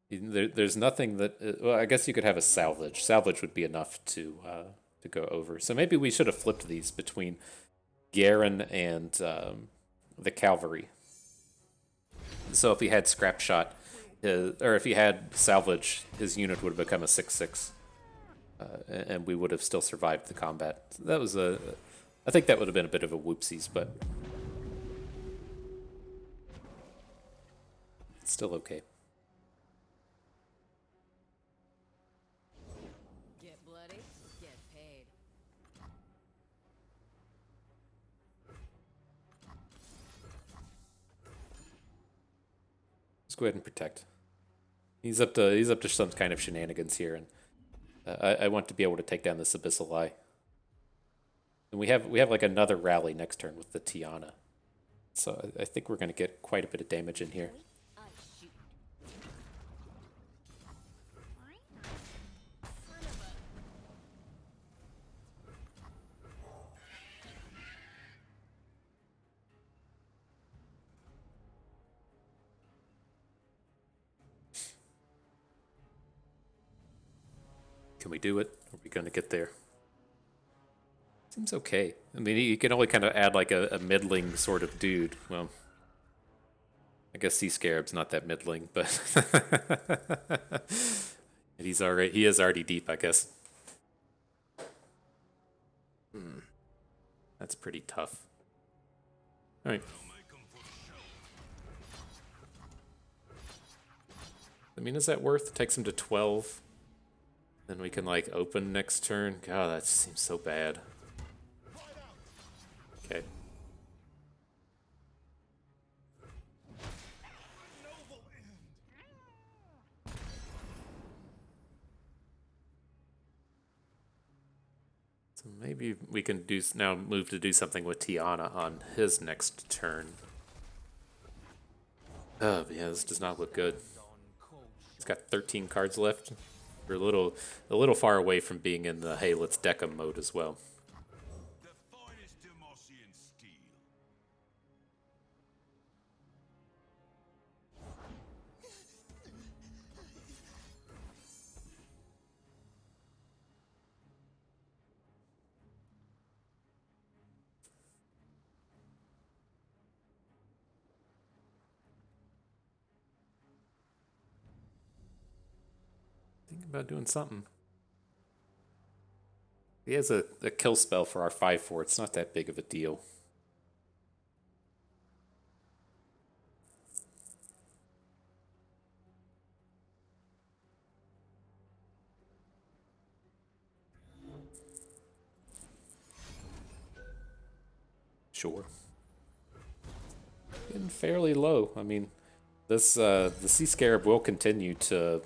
There's nothing that. Well, I guess you could have a salvage. Salvage would be enough to go over. So maybe we should have flipped these between Garen and the Cavalry. So if he had Scrap Shot, or if he had Salvage, his unit would have become a 6/6, and we would have still survived the combat. So that was a. I think that would have been a bit of a whoopsies, but it's still okay. go ahead and protect. He's up to some kind of shenanigans here, and I want to be able to take down this Abyssal Eye. And we have like another rally next turn with the Tiana, so I think we're going to get quite a bit of damage in here. I shoot. Can we do it? Are we going to get there? Seems okay. I mean, you can only kind of add like a middling sort of dude. Well, I guess Sea Scarab's not that middling, but he is already deep, I guess. That's pretty tough. All right. I mean, is that worth? It takes him to 12. Then we can like open next turn. God, that seems so bad. Okay. So maybe we can now move to do something with Tiana on his next turn. Oh yeah, this does not look good. He's got 13 cards left. We're a little far away from being in the hey, let's deck 'em mode as well. The finest Demacian steel. Think about doing something. He has a kill spell for our 5/4. It's not that big of a deal. Sure. Getting fairly low. I mean, this the Sea Scarab will continue to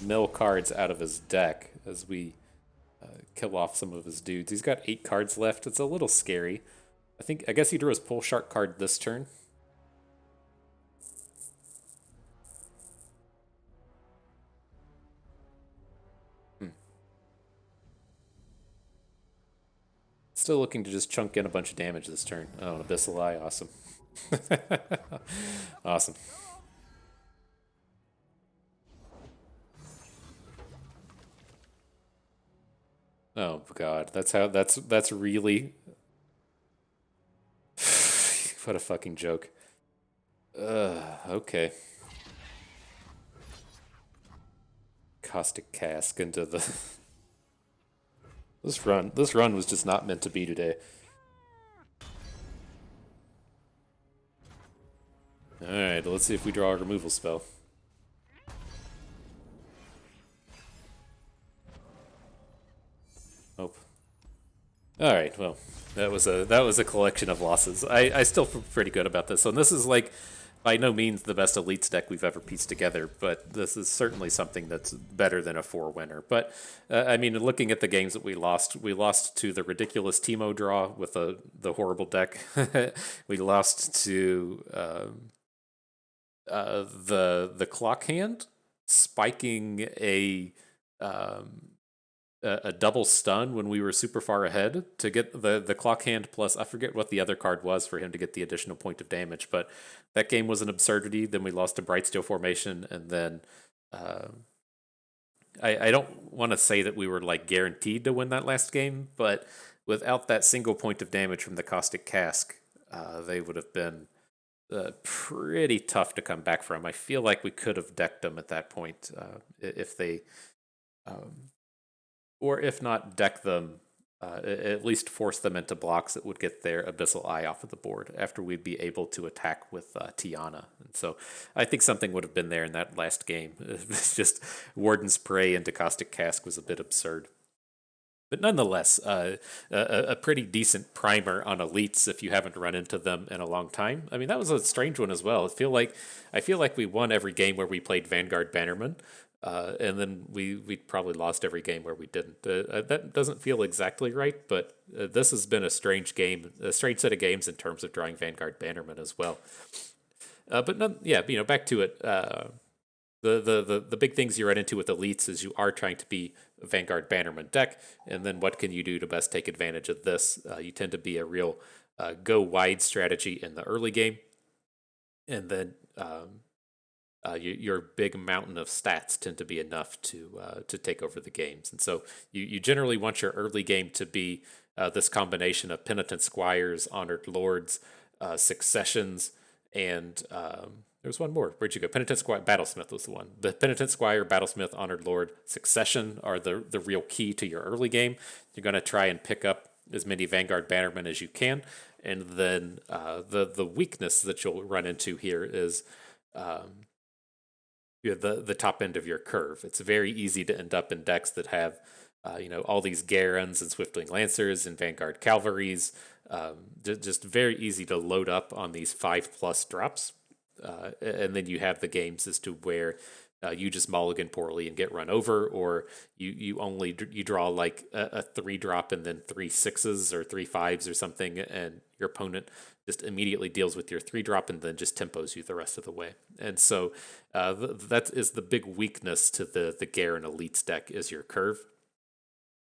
mill cards out of his deck as we kill off some of his dudes. He's got 8 cards left. It's a little scary. I guess he drew his pull shark card this turn. Still looking to just chunk in a bunch of damage this turn. Oh, an Abyssal Eye. Awesome. Awesome. Oh god, that's really what a fucking joke. Okay. Caustic Cask into the This run was just not meant to be today. Alright, let's see if we draw a removal spell. Nope. Alright, well, that was a collection of losses. I still feel pretty good about this. So this is like by no means the best Elites deck we've ever pieced together, but this is certainly something that's better than a 4-winner. But, I mean, looking at the games that we lost to the ridiculous Teemo draw with the horrible deck. We lost to the Clock Hand, spiking a double stun when we were super far ahead to get the Clock Hand plus I forget what the other card was for him to get the additional point of damage, but that game was an absurdity. Then we lost to Brightsteel Formation, and then I don't want to say that we were like guaranteed to win that last game, but without that single point of damage from the Caustic Cask, they would have been pretty tough to come back from. I feel like we could have decked them at that point if they, or if not deck them, at least force them into blocks that would get their Abyssal Eye off of the board after we'd be able to attack with Tiana. And so I think something would have been there in that last game. It's just Warden's Prey into Caustic Cask was a bit absurd. But nonetheless, a pretty decent primer on elites if you haven't run into them in a long time. I mean, that was a strange one as well. I feel like we won every game where we played Vanguard Bannerman, and then we probably lost every game where we didn't. That doesn't feel exactly right, but this has been a strange game, a strange set of games in terms of drawing Vanguard Bannerman as well. But none, yeah, back to it. The big things you run into with elites is you are trying to be a Vanguard Bannerman deck, and then what can you do to best take advantage of this? You tend to be a real go wide strategy in the early game, and then your big mountain of stats tend to be enough to take over the games. And so you generally want your early game to be this combination of Penitent Squires, Honored Lords, Successions, and there's one more. Where'd you go? Penitent Squire, Battlesmith was the one. The Penitent Squire, Battlesmith, Honored Lord, Succession are the real key to your early game. You're going to try and pick up as many Vanguard Bannermen as you can, and then the weakness that you'll run into here is the top end of your curve. It's very easy to end up in decks that have all these Garens and Swiftwing Lancers and Vanguard Cavalries. Just very easy to load up on these 5+ drops. And then you have the games as to where you just mulligan poorly and get run over, or you draw like a 3-drop and then 3 6s or 3 5s or something, and your opponent just immediately deals with your 3-drop and then just tempos you the rest of the way. And so that is the big weakness to the Garen Elites deck, is your curve.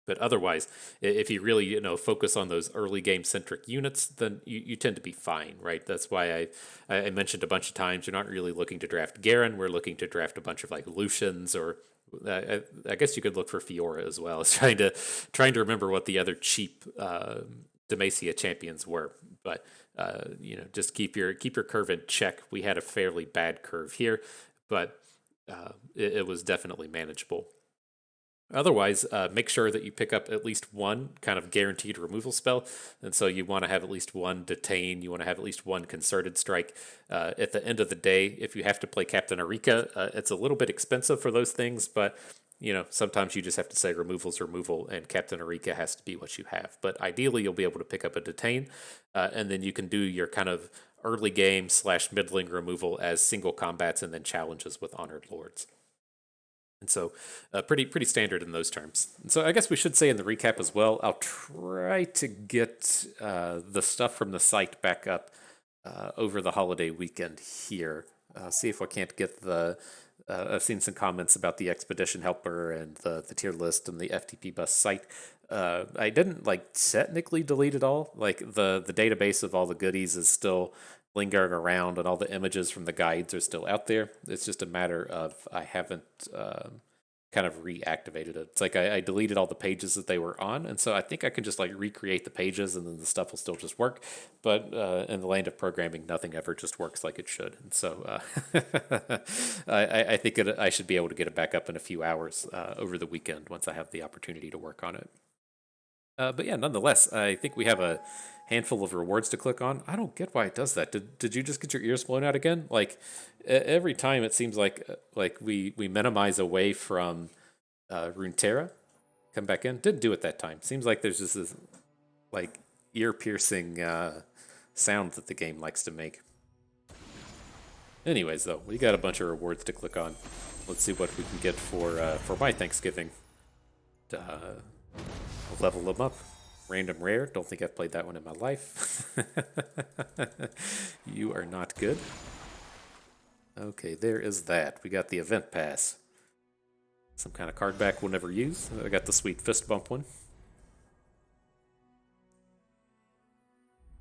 But otherwise, if you really focus on those early game centric units, then you tend to be fine, right? That's why I mentioned a bunch of times you're not really looking to draft Garen. We're looking to draft a bunch of like Lucians, or I guess you could look for Fiora as well. It's trying to remember what the other cheap Demacia champions were, but just keep your curve in check. We had a fairly bad curve here, but it was definitely manageable. Otherwise, make sure that you pick up at least one kind of guaranteed removal spell. And so you want to have at least one Detain. You want to have at least one Concerted Strike. At the end of the day, if you have to play Captain Erika, it's a little bit expensive for those things. But, sometimes you just have to say removal's removal, and Captain Erika has to be what you have. But ideally, you'll be able to pick up a Detain. And then you can do your kind of early game / middling removal as single combats and then challenges with Honored Lords. And so pretty standard in those terms. And so I guess we should say in the recap as well, I'll try to get the stuff from the site back up over the holiday weekend here. See if I can't get I've seen some comments about the Expedition Helper and the tier list and the FTP bus site. I didn't technically delete it all. The database of all the goodies is still lingering around, and all the images from the guides are still out there. It's just a matter of I haven't kind of reactivated it. It's like I deleted all the pages that they were on, and so I think I can just recreate the pages, and then the stuff will still just work. But in the land of programming, nothing ever just works like it should. And so I think I should be able to get it back up in a few hours over the weekend once I have the opportunity to work on it. But yeah, nonetheless, I think we have a handful of rewards to click on. I don't get why it does that. Did you just get your ears blown out again? Every time it seems like we minimize away from Runeterra, come back in. Didn't do it that time. Seems like there's just this ear piercing sound that the game likes to make. Anyways, though, we got a bunch of rewards to click on. Let's see what we can get for my Thanksgiving. Level them up. Random rare. Don't think I've played that one in my life. You are not good. Okay, there is that. We got the event pass. Some kind of card back we'll never use. I got the sweet fist bump one.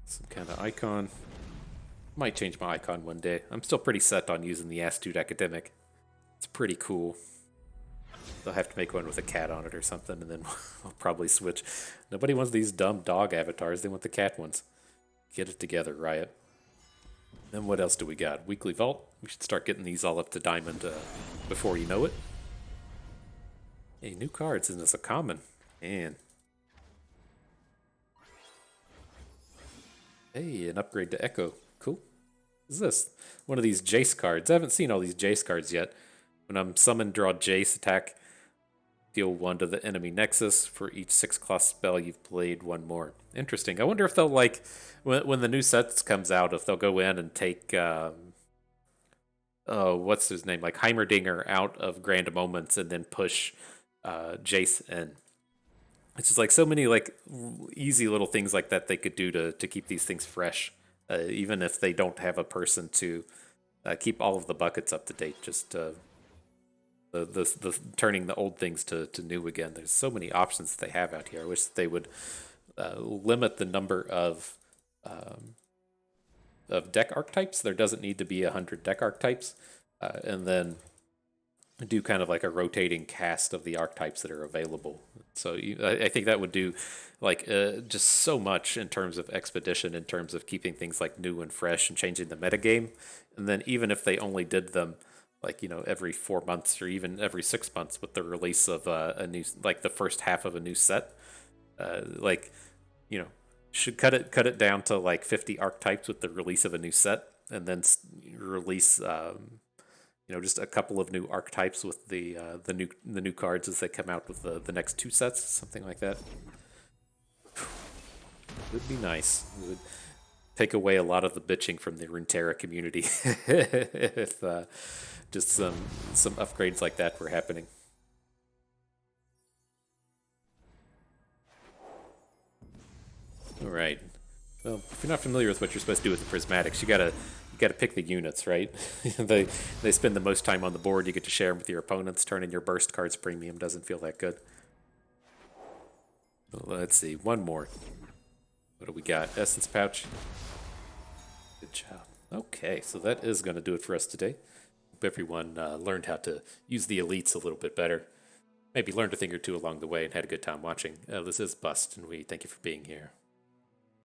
Some kind of icon. Might change my icon one day. I'm still pretty set on using the Astute Academic. It's pretty cool. They'll have to make one with a cat on it or something, and then we'll probably switch. Nobody wants these dumb dog avatars. They want the cat ones. Get it together, Riot. Then what else do we got? Weekly Vault. We should start getting these all up to Diamond before you know it. Hey, new cards. Isn't this a common? Man. Hey, an upgrade to Echo. Cool. What is this? One of these Jace cards. I haven't seen all these Jace cards yet. When I'm summoned, draw Jace, attack Deal 1 to the enemy nexus. For each 6 cost spell you've played, 1 more. Interesting. I wonder if they'll, like, when the new sets comes out, if they'll go in and take, what's his name? Like Heimerdinger out of Grand Moments and then push Jace in. It's just like so many like easy little things like that they could do to keep these things fresh, even if they don't have a person to keep all of the buckets up to date. Just the turning the old things to new again. There's so many options that they have out here. I wish that they would limit the number of deck archetypes. There doesn't need to be 100 deck archetypes, and then do kind of like a rotating cast of the archetypes that are available. So I think that would do like just so much in terms of expedition, in terms of keeping things like new and fresh and changing the metagame. And then even if they only did them like, every 4 months or even every 6 months with the release of a new, like the first half of a new set, like, should cut it down to like 50 archetypes with the release of a new set, and then release just a couple of new archetypes with the new cards as they come out with the next 2 sets, something like that. Would be nice. It would take away a lot of the bitching from the Runeterra community if just some upgrades like that were happening. All right. Well, if you're not familiar with what you're supposed to do with the prismatics, you gotta pick the units, right? they spend the most time on the board. You get to share them with your opponents. Turning your burst cards premium doesn't feel that good. Let's see, 1 more. What do we got? Essence pouch. Good job. Okay, so that is going to do it for us today. Hope everyone learned how to use the elites a little bit better. Maybe learned a thing or two along the way and had a good time watching. This is Bust, and we thank you for being here.